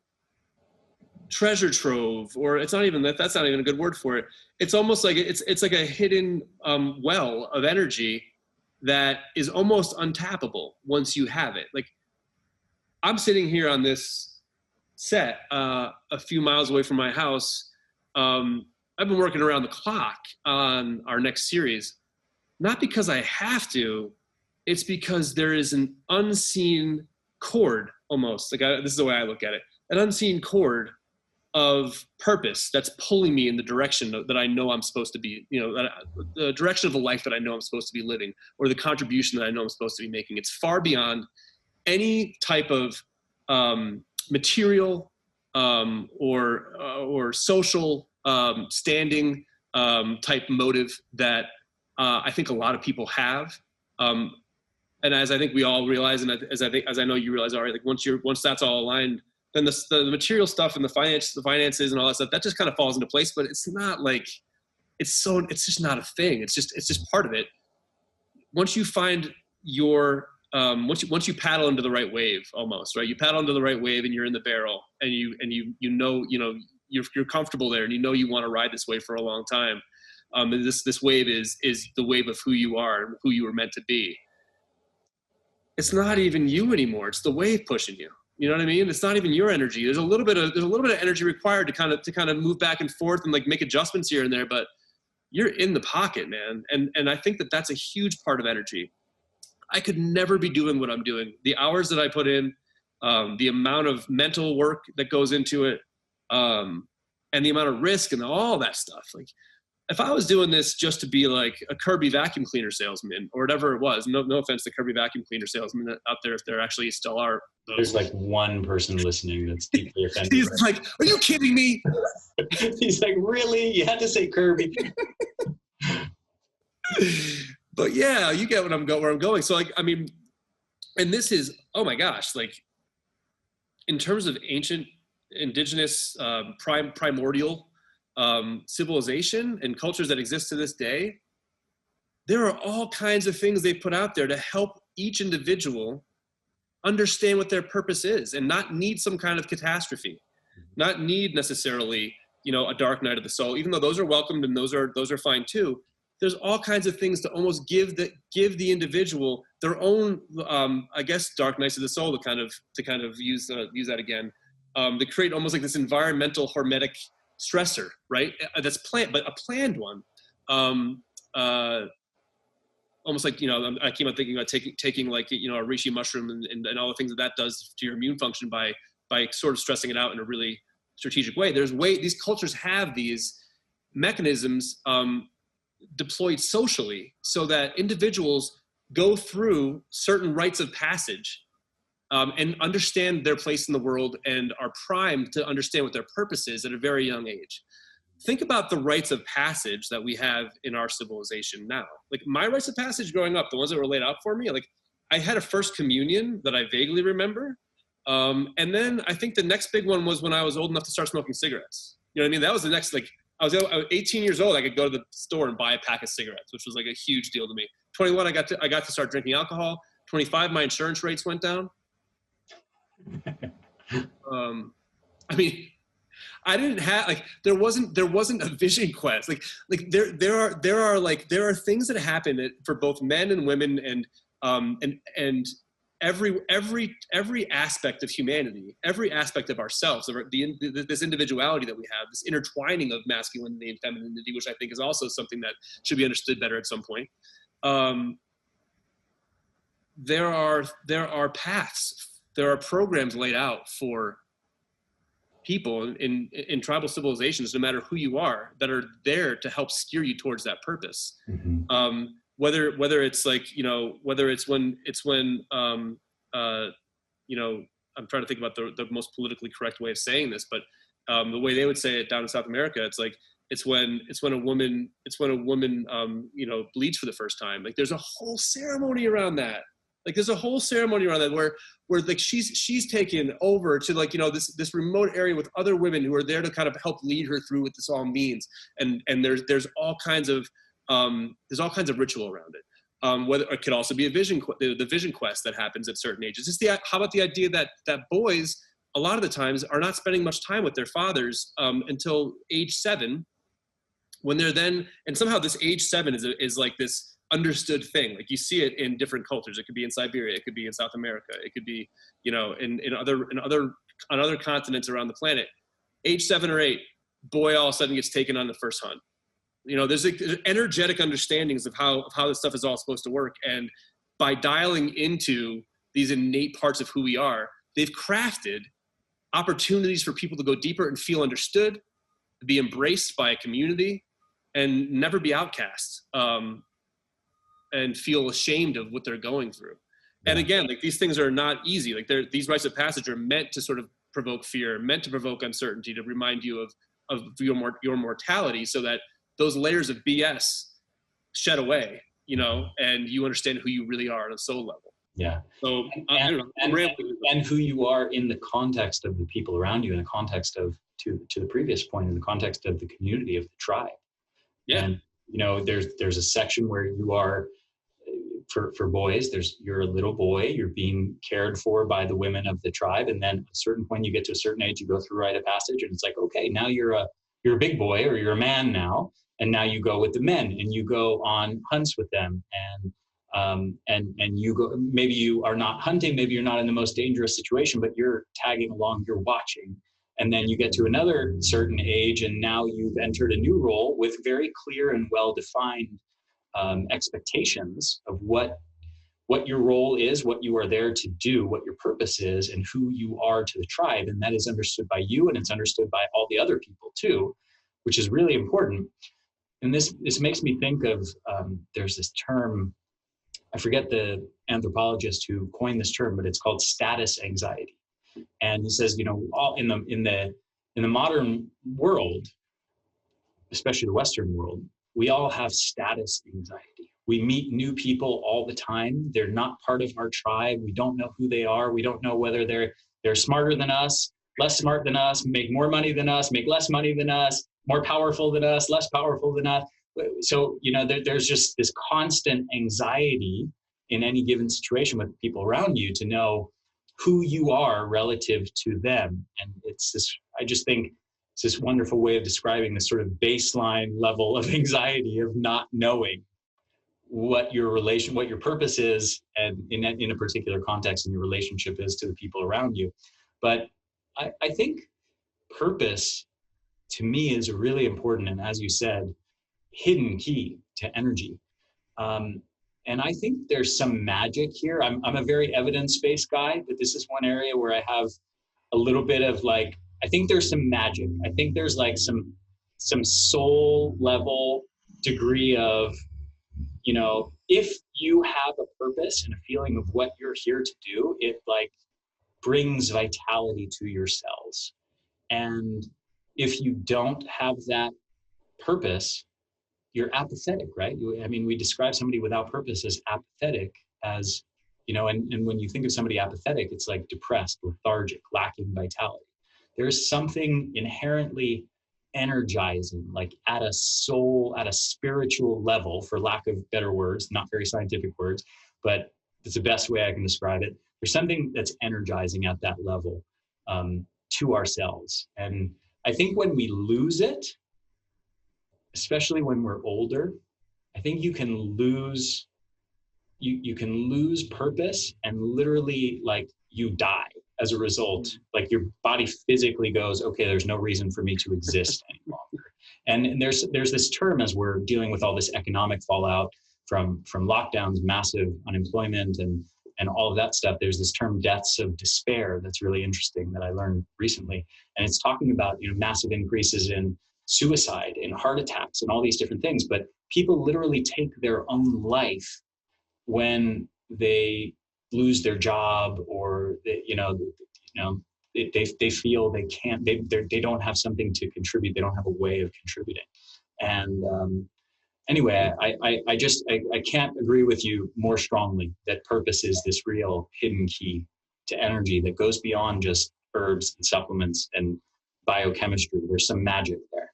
treasure trove, or it's not even that's not even a good word for it. It's almost like it's like a hidden well of energy that is almost untappable once you have it. Like, I'm sitting here on this set a few miles away from my house. I've been working around the clock on our next series, not because I have to, it's because there is an unseen cord almost. Like, this is the way I look at it, an unseen cord of purpose that's pulling me in the direction that I know I'm supposed to be, the direction of the life that I know I'm supposed to be living, or the contribution that I know I'm supposed to be making. It's far beyond any type of material or social standing type motive that I think a lot of people have. And as I think we all realize, and as I know you realize already, like once that's all aligned, then the material stuff and the finances and all that stuff, that just kind of falls into place. But it's not like it's just not a thing. It's just part of it. Once you find your once you paddle into the right wave, almost, right? You paddle into the right wave and you're in the barrel, and you're comfortable there, and you want to ride this wave for a long time. And this wave is the wave of who you are and who you were meant to be. It's not even you anymore. It's the wave pushing you. You know what I mean? It's not even your energy. There's a little bit of energy required to kind of move back and forth and like make adjustments here and there, but you're in the pocket, man. And I think that that's a huge part of energy. I could never be doing what I'm doing. The hours that I put in, the amount of mental work that goes into it, and the amount of risk and all that stuff. Like, if I was doing this just to be like a Kirby vacuum cleaner salesman or whatever it was, no offense to Kirby vacuum cleaner salesmen out there, if there actually still are. There's like one person listening that's deeply offended. He's like, are you kidding me? He's like, really? You had to say Kirby. But yeah, you get where I'm going. So like, I mean, and this is, oh my gosh, like in terms of ancient, indigenous, primordial civilization and cultures that exist to this day, there are all kinds of things they put out there to help each individual understand what their purpose is and not need some kind of catastrophe, not need necessarily, a dark night of the soul, even though those are welcomed and those are fine too. There's all kinds of things to almost give the individual their own, I guess, dark nights of the soul to kind of use that again, to create almost like this environmental hormetic stressor, right? That's planned, but a planned one. Almost like, I came up thinking about taking like, a reishi mushroom and all the things that does to your immune function by sort of stressing it out in a really strategic way. These cultures have these mechanisms deployed socially so that individuals go through certain rites of passage and understand their place in the world and are primed to understand what their purpose is at a very young age. Think about the rites of passage that we have in our civilization now. Like my rites of passage growing up, the ones that were laid out for me, like I had a first communion that I vaguely remember. And then I think the next big one was when I was old enough to start smoking cigarettes. You know what I mean? That was the next, like I was 18 years old. I could go to the store and buy a pack of cigarettes, which was like a huge deal to me. 21, I got to start drinking alcohol. 25, my insurance rates went down. I mean, I didn't have like there wasn't a vision quest. Like there are things that happen for both men and women and every aspect of humanity, every aspect of ourselves, of this individuality that we have, this intertwining of masculinity and femininity, which I think is also something that should be understood better at some point. There are paths. There are programs laid out for people in tribal civilizations, no matter who you are, that are there to help steer you towards that purpose. Mm-hmm. Whether it's like, whether it's when I'm trying to think about the most politically correct way of saying this, but the way they would say it down in South America, it's when a woman bleeds for the first time. Like there's a whole ceremony around that. Like there's a whole ceremony around that where like she's taken over to like, this remote area with other women who are there to kind of help lead her through what this all means. And there's all kinds of ritual around it. Whether it could also be the vision quest that happens at certain ages. How about the idea that boys a lot of the times are not spending much time with their fathers until age 7, when they're then, and somehow this age 7 is like this understood thing. Like you see it in different cultures. It could be in Siberia, it could be in South America, it could be, on other continents around the planet. Age 7 or 8, boy all of a sudden gets taken on the first hunt. There's energetic understandings of how this stuff is all supposed to work. And by dialing into these innate parts of who we are, they've crafted opportunities for people to go deeper and feel understood, to be embraced by a community, and never be outcast. And feel ashamed of what they're going through. Yeah. And again, like these things are not easy. Like these rites of passage are meant to sort of provoke fear, meant to provoke uncertainty, to remind you of your mortality, so that those layers of BS shed away, and you understand who you really are on a soul level. Yeah. So and who you are in the context of the people around you, in the context of, to the previous point, in the context of the community, of the tribe. Yeah. And there's a section where you are, for boys, you're a little boy, you're being cared for by the women of the tribe, and then at a certain point, you get to a certain age, you go through rite of passage, and it's like, okay, now you're a big boy, or you're a man now, and now you go with the men, and you go on hunts with them, and you go. Maybe you are not hunting, maybe you're not in the most dangerous situation, but you're tagging along, you're watching. And then you get to another certain age, and now you've entered a new role with very clear and well-defined expectations of what your role is, what you are there to do, what your purpose is, and who you are to the tribe. And that is understood by you, and it's understood by all the other people too, which is really important. And this makes me think of, there's this term, I forget the anthropologist who coined this term, but it's called status anxiety. And he says, all in the modern world, especially the Western world, we all have status anxiety. We meet new people all the time. They're not part of our tribe. We don't know who they are. We don't know whether they're smarter than us, less smart than us, make more money than us, make less money than us, more powerful than us, less powerful than us. So, there's just this constant anxiety in any given situation with people around you to know who you are relative to them. And I just think it's this wonderful way of describing this sort of baseline level of anxiety of not knowing what your purpose is, and in a particular context, and your relationship is to the people around you. But I think purpose, to me, is really important, and as you said, hidden key to energy. And I think there's some magic here. I'm a very evidence-based guy, but this is one area where I have a little bit of like, I think there's some magic. I think there's like some soul level degree of, if you have a purpose and a feeling of what you're here to do, it like brings vitality to your cells. And if you don't have that purpose, you're apathetic, right? I mean, we describe somebody without purpose as apathetic, as, and when you think of somebody apathetic, it's like depressed, lethargic, lacking vitality. There's something inherently energizing, like at a spiritual level, for lack of better words, not very scientific words, but it's the best way I can describe it. There's something that's energizing at that level, to ourselves. And I think when we lose it, especially when we're older, I think you can lose purpose, and literally like you die as a result. Like your body physically goes, okay, there's no reason for me to exist any longer. And there's this term, as we're dealing with all this economic fallout from lockdowns, massive unemployment, and all of that stuff. There's this term, deaths of despair, that's really interesting, that I learned recently. And it's talking about, massive increases in suicide, in heart attacks, and all these different things. But people literally take their own life when they lose their job, or they feel they can't, they don't have something to contribute. They don't have a way of contributing. And anyway, I can't agree with you more strongly that purpose is this real hidden key to energy that goes beyond just herbs and supplements and biochemistry. There's some magic there.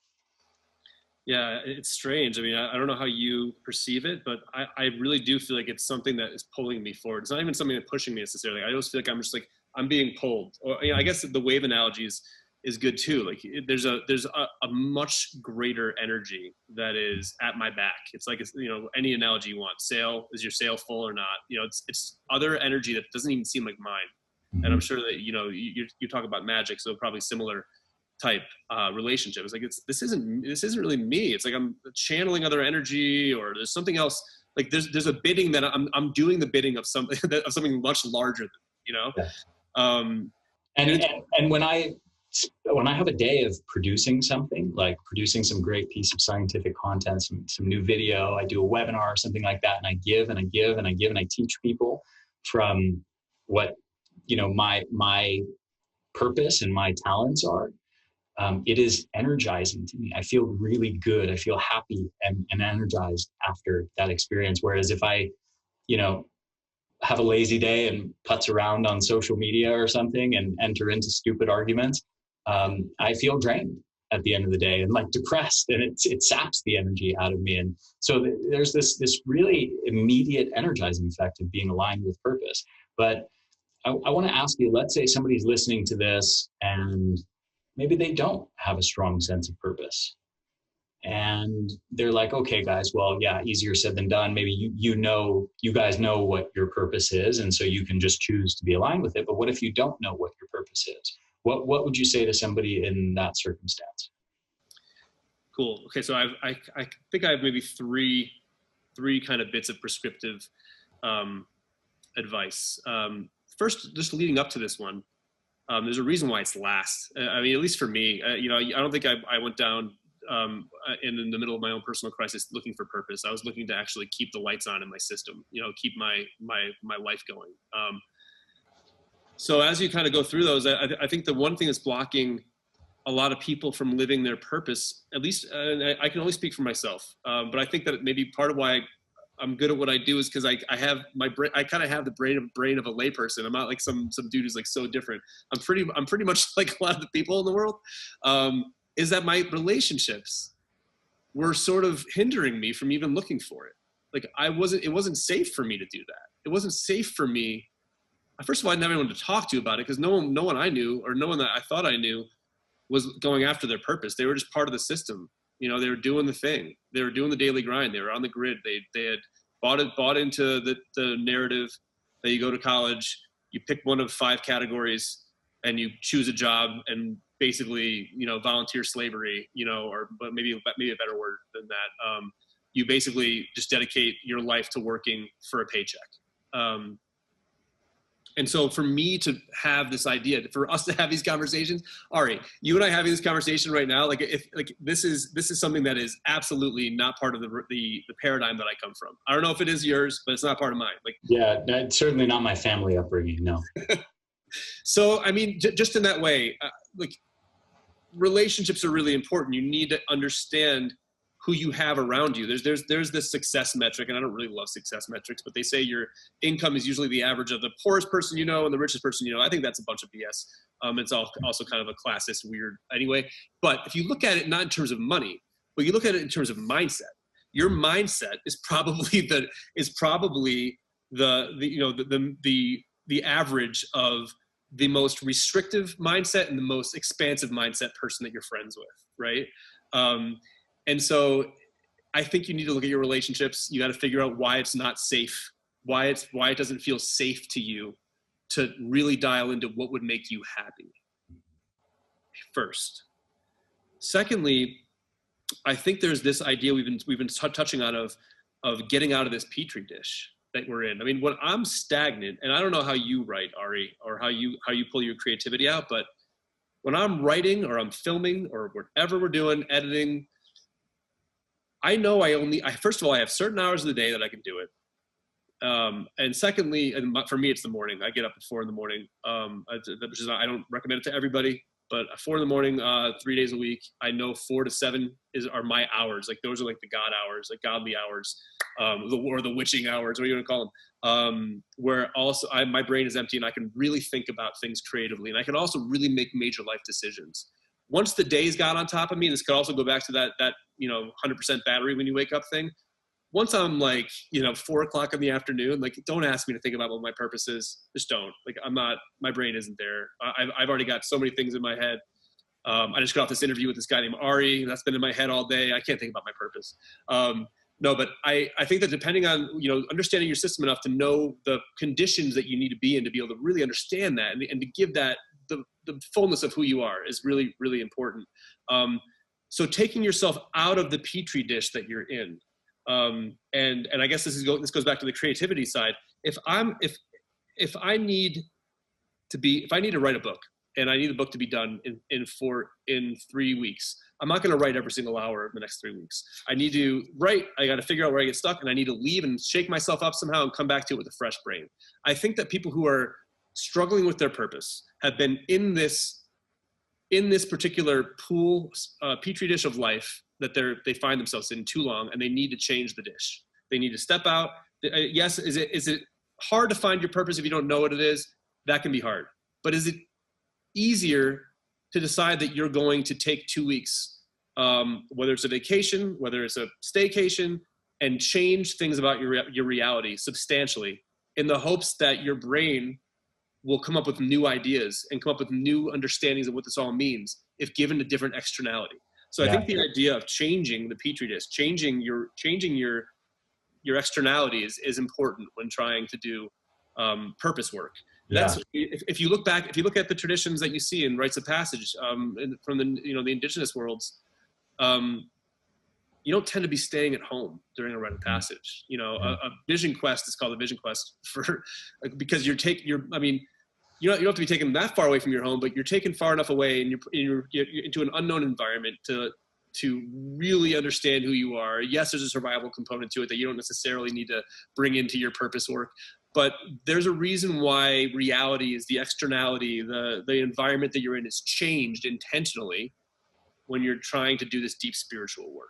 Yeah, it's strange. I mean, I don't know how you perceive it, but I really do feel like it's something that is pulling me forward. It's not even something that's pushing me necessarily. I always feel like I'm being pulled. Or, I guess the wave analogy is good too. Like there's a much greater energy that is at my back. It's like, any analogy you want. Is your sail full or not? It's other energy that doesn't even seem like mine. Mm-hmm. And I'm sure that, you talk about magic, so probably similar type relationship. It's like, this isn't really me. It's like I'm channeling other energy, or there's something else. Like there's a bidding that I'm doing the bidding of something of something much larger than me, Yeah. And when I have a day of producing something, like producing some great piece of scientific content, some new video, I do a webinar or something like that, and I give and I give and I give and I teach people from what my purpose and my talents are. It is energizing to me. I feel really good. I feel happy and energized after that experience. Whereas if I, have a lazy day and putz around on social media or something and enter into stupid arguments, I feel drained at the end of the day and like depressed, and it saps the energy out of me. And so there's this really immediate energizing effect of being aligned with purpose. But I want to ask you, let's say somebody's listening to this and maybe they don't have a strong sense of purpose. And they're like, okay, guys, well, yeah, easier said than done. Maybe you guys know what your purpose is, and so you can just choose to be aligned with it. But what if you don't know what your purpose is? What would you say to somebody in that circumstance? Cool. Okay, so I think I have maybe three kind of bits of prescriptive advice. First, just leading up to this one, there's a reason why it's last. I mean, at least for me, I don't think I went down in the middle of my own personal crisis looking for purpose. I was looking to actually keep the lights on in my system, keep my life going. So as you kind of go through those, I think the one thing that's blocking a lot of people from living their purpose, at least, I can only speak for myself, but I think that maybe part of why I'm good at what I do is because I have my brain. I kind of have the brain of a layperson. I'm not like some dude who's like so different. I'm pretty much like a lot of the people in the world. Is that my relationships were sort of hindering me from even looking for it. Like it wasn't safe for me to do that. It wasn't safe for me. First of all, I didn't have anyone to talk to about it, because no one I knew, or no one that I thought I knew, was going after their purpose. They were just part of the system. They were doing the thing. They were doing the daily grind. They were on the grid. They had bought into the narrative that you go to college, you pick one of 5 categories, and you choose a job, and basically, volunteer slavery, but maybe a better word than that. You basically just dedicate your life to working for a paycheck. And so for me to have this idea, for us to have these conversations, Ari, you and I having this conversation right now, like if like this is something that is absolutely not part of the paradigm that I come from. I don't know if it is yours, but it's not part of mine. Like, yeah, that's certainly not my family upbringing. No. So I mean, just in that way, like relationships are really important. You need to understand who you have around you. There's this success metric, and I don't really love success metrics, but they say your income is usually the average of the poorest person you know and the richest person you know. I think that's a bunch of BS. It's also kind of a classist weird anyway. But if you look at it not in terms of money, but you look at it in terms of mindset, your mindset is probably the average of the most restrictive mindset and the most expansive mindset person that you're friends with, right? And so I think you need to look at your relationships. You got to figure out why it's not safe, why it doesn't feel safe to you to really dial into what would make you happy first. Secondly, I think there's this idea we've been touching on of getting out of this petri dish that we're in. I mean, when I'm stagnant, and I don't know how you write, Ari, or how you pull your creativity out, but when I'm writing or I'm filming or whatever we're doing, editing, I know first of all, I have certain hours of the day that I can do it. And secondly, and for me, it's the morning. I get up at 4 a.m, which is, I don't recommend it to everybody, but 4 a.m, 3 days a week, I know 4 to 7 are my hours. Like those are like the God hours, like godly hours, or the witching hours, what are you gonna call them? Where also my brain is empty and I can really think about things creatively. And I can also really make major life decisions. Once the days got on top of me, this could also go back to that 100% battery when you wake up thing. Once I'm like, 4 o'clock in the afternoon, like, don't ask me to think about what my purpose is. Just don't. Like, my brain isn't there. I've already got so many things in my head. I just got off this interview with this guy named Ari. That's been in my head all day. I can't think about my purpose. No, but I think that depending on, understanding your system enough to know the conditions that you need to be in to be able to really understand that and to give that the fullness of who you are is really, really important. So taking yourself out of the petri dish that you're in, and I guess this goes back to the creativity side. If I need to write a book and I need the book to be done in 3 weeks, I'm not going to write every single hour of the next 3 weeks. I need to write. I got to figure out where I get stuck, and I need to leave and shake myself up somehow and come back to it with a fresh brain. I think that people who are struggling with their purpose have been in this particular petri dish of life that they find themselves in too long, and they need to change the dish. They need to step out. Yes, is it hard to find your purpose if you don't know what it is? That can be hard. But is it easier to decide that you're going to take 2 weeks, whether it's a vacation, whether it's a staycation, and change things about your reality substantially in the hopes that your brain will come up with new ideas and come up with new understandings of what this all means if given a different externality. So I think the idea of changing the petri dish, changing your externalities is important when trying to do purpose work. That's if you look at the traditions that you see in rites of passage from the indigenous worlds, you don't tend to be staying at home during a rite of passage. A vision quest is called a vision quest because you don't have to be taken that far away from your home, but you're taken far enough away and you're into an unknown environment to really understand who you are. Yes, there's a survival component to it that you don't necessarily need to bring into your purpose work, but there's a reason why reality is the externality, the environment that you're in is changed intentionally when you're trying to do this deep spiritual work.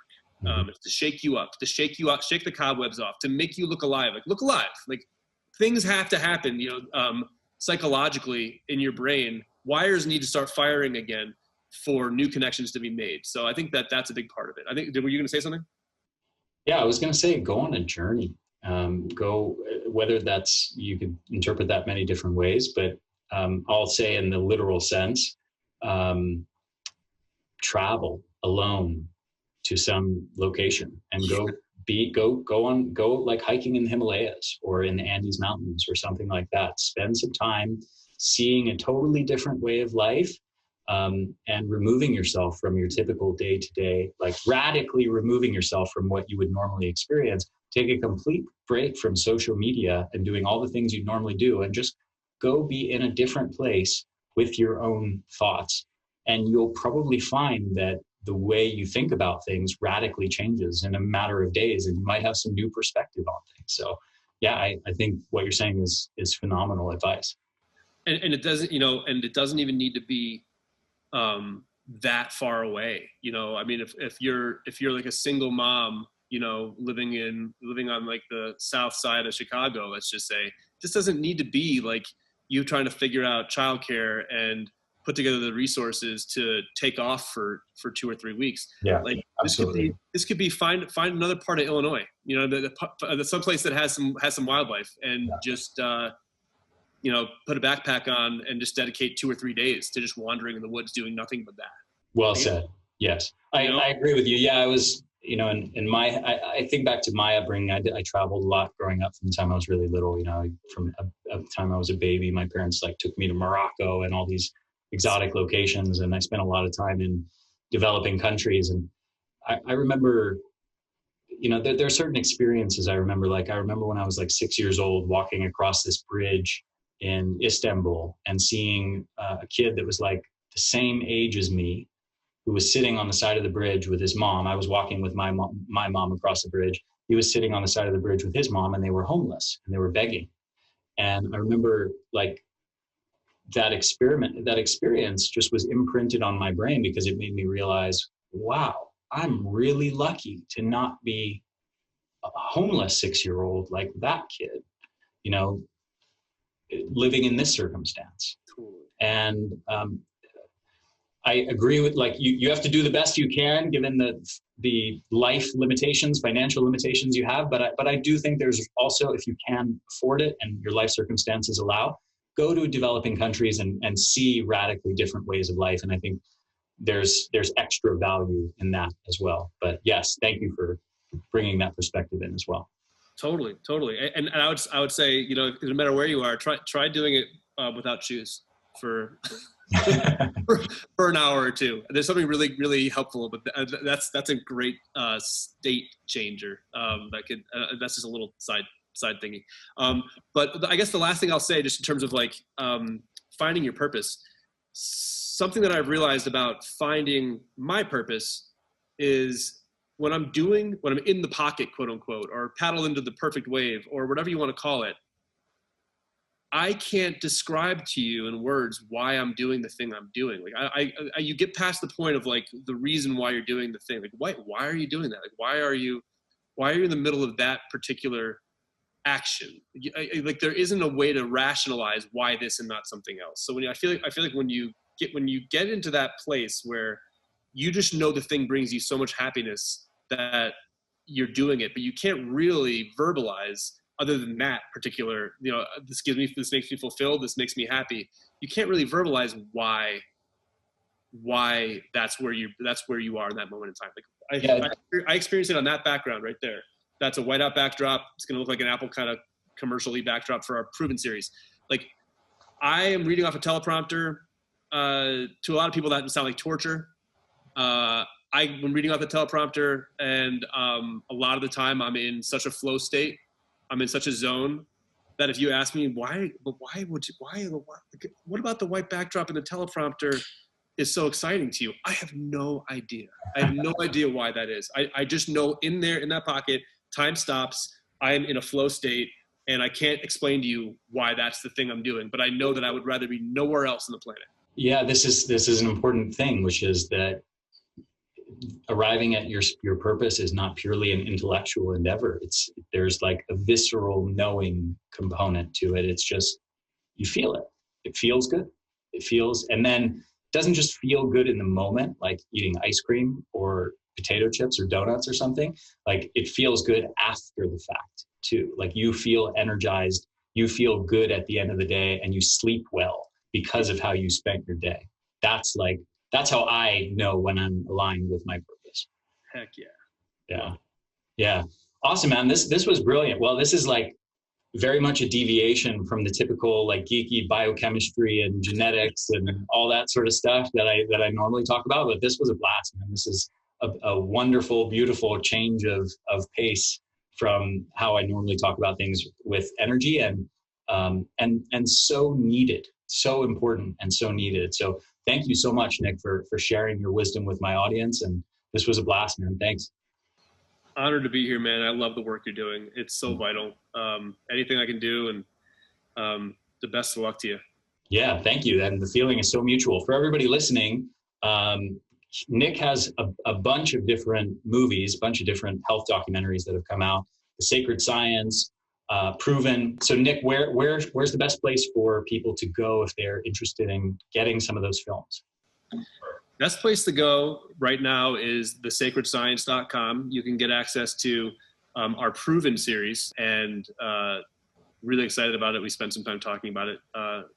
It's to shake you up, shake the cobwebs off, to make you look alive. Like, look alive. Like, things have to happen, psychologically in your brain. Wires need to start firing again for new connections to be made. So I think that that's a big part of it. Were you going to say something? Yeah, I was going to say, go on a journey. Whether that's, you could interpret that many different ways, but I'll say in the literal sense, travel alone to some location and go like hiking in the Himalayas or in the Andes Mountains or something like that. Spend some time seeing a totally different way of life, and removing yourself from your typical day-to-day, like radically removing yourself from what you would normally experience. Take a complete break from social media and doing all the things you normally do, and just go be in a different place with your own thoughts. And you'll probably find that the way you think about things radically changes in a matter of days, and you might have some new perspective on things. So yeah, I think what you're saying is phenomenal advice. And it doesn't, and it doesn't even need to be that far away. I mean, if you're like a single mom, living on like the south side of Chicago, let's just say, this doesn't need to be like you trying to figure out childcare and put together the resources to take off for 2 or 3 weeks. Yeah, like absolutely. This could be find another part of Illinois, the someplace that has some wildlife, and just put a backpack on and just dedicate 2 or 3 days to just wandering in the woods doing nothing but that. Well said. Yes, I agree with you. Yeah, I was, I think back to my upbringing. I traveled a lot growing up from the time I was really little. From the time I was a baby, my parents took me to Morocco and all these exotic locations, and I spent a lot of time in developing countries. And I remember, there are certain experiences I remember. I remember when I was 6 years old, walking across this bridge in Istanbul and seeing a kid that was the same age as me, who was sitting on the side of the bridge with his mom. I was walking with my mom across the bridge. He was sitting on the side of the bridge with his mom, and they were homeless and they were begging. And I remember that experience just was imprinted on my brain, because it made me realize, wow, I'm really lucky to not be a homeless 6-year-old like that kid, living in this circumstance. And I agree with you have to do the best you can given the life limitations, financial limitations you have. But I do think there's also, if you can afford it and your life circumstances allow, go to developing countries and see radically different ways of life. And I think there's extra value in that as well. But yes, thank you for bringing that perspective in as well. Totally. And I would say, no matter where you are, try doing it without shoes for for an hour or two. There's something really, really helpful, but that's a great state changer. That's just a little side thingy. But I guess the last thing I'll say, just in terms of finding your purpose, something that I've realized about finding my purpose is when I'm in the pocket, quote unquote, or paddle into the perfect wave, or whatever you want to call it, I can't describe to you in words why I'm doing the thing I'm doing. You get past the point of the reason why you're doing the thing. Why are you doing that? Why are you in the middle of that particular action? There isn't a way to rationalize why this and not something else. So I feel like when you get into that place where you just know the thing brings you so much happiness that you're doing it, but you can't really verbalize other than that particular, this makes me fulfilled, this makes me happy. You can't really verbalize why that's where you are in that moment in time. I experienced it on that background right there. That's a whiteout backdrop. It's going to look like an Apple kind of commercially backdrop for our Proven series. I am reading off a teleprompter. To a lot of people, that would sound like torture. I'm reading off the teleprompter, and a lot of the time I'm in such a flow state, I'm in such a zone, that if you ask me what about the white backdrop in the teleprompter is so exciting to you, I have no idea. I have no idea why that is. I just know in that pocket, time stops, I'm in a flow state, and I can't explain to you why that's the thing I'm doing, but I know that I would rather be nowhere else on the planet. Yeah, this is an important thing, which is that arriving at your purpose is not purely an intellectual endeavor. There's a visceral knowing component to it. It's just, you feel it. It feels good. And then it doesn't just feel good in the moment, like eating ice cream or potato chips or donuts or something. It feels good after the fact too. You feel energized, you feel good at the end of the day, and you sleep well because of how you spent your day. That's how I know when I'm aligned with my purpose. Heck yeah. Yeah. Awesome, man. This was brilliant. Well, this is very much a deviation from the typical geeky biochemistry and genetics and all that sort of stuff that I normally talk about. But this was a blast, man. This is a wonderful, beautiful change of pace from how I normally talk about things with energy. And and so needed, so important and so needed. So thank you so much, Nick, for sharing your wisdom with my audience. And this was a blast, man. Thanks. Honored to be here, man. I love the work you're doing. It's so vital. Anything I can do, and the best of luck to you. Yeah, thank you. And the feeling is so mutual. For everybody listening, Nick has a bunch of different movies, a bunch of different health documentaries that have come out. The Sacred Science, Proven. So Nick, where's the best place for people to go if they're interested in getting some of those films? Best place to go right now is thesacredscience.com. You can get access to our Proven series, and really excited about it. We spent some time talking about it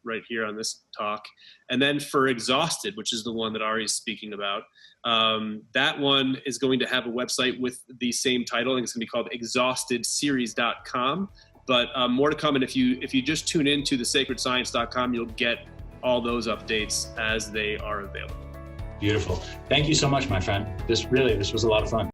right here on this talk. And then for Exhausted, which is the one that Ari's speaking about, that one is going to have a website with the same title, and it's going to be called exhaustedseries.com. But more to come. And if you just tune into thesacredscience.com, you'll get all those updates as they are available. Beautiful. Thank you so much, my friend. This was a lot of fun.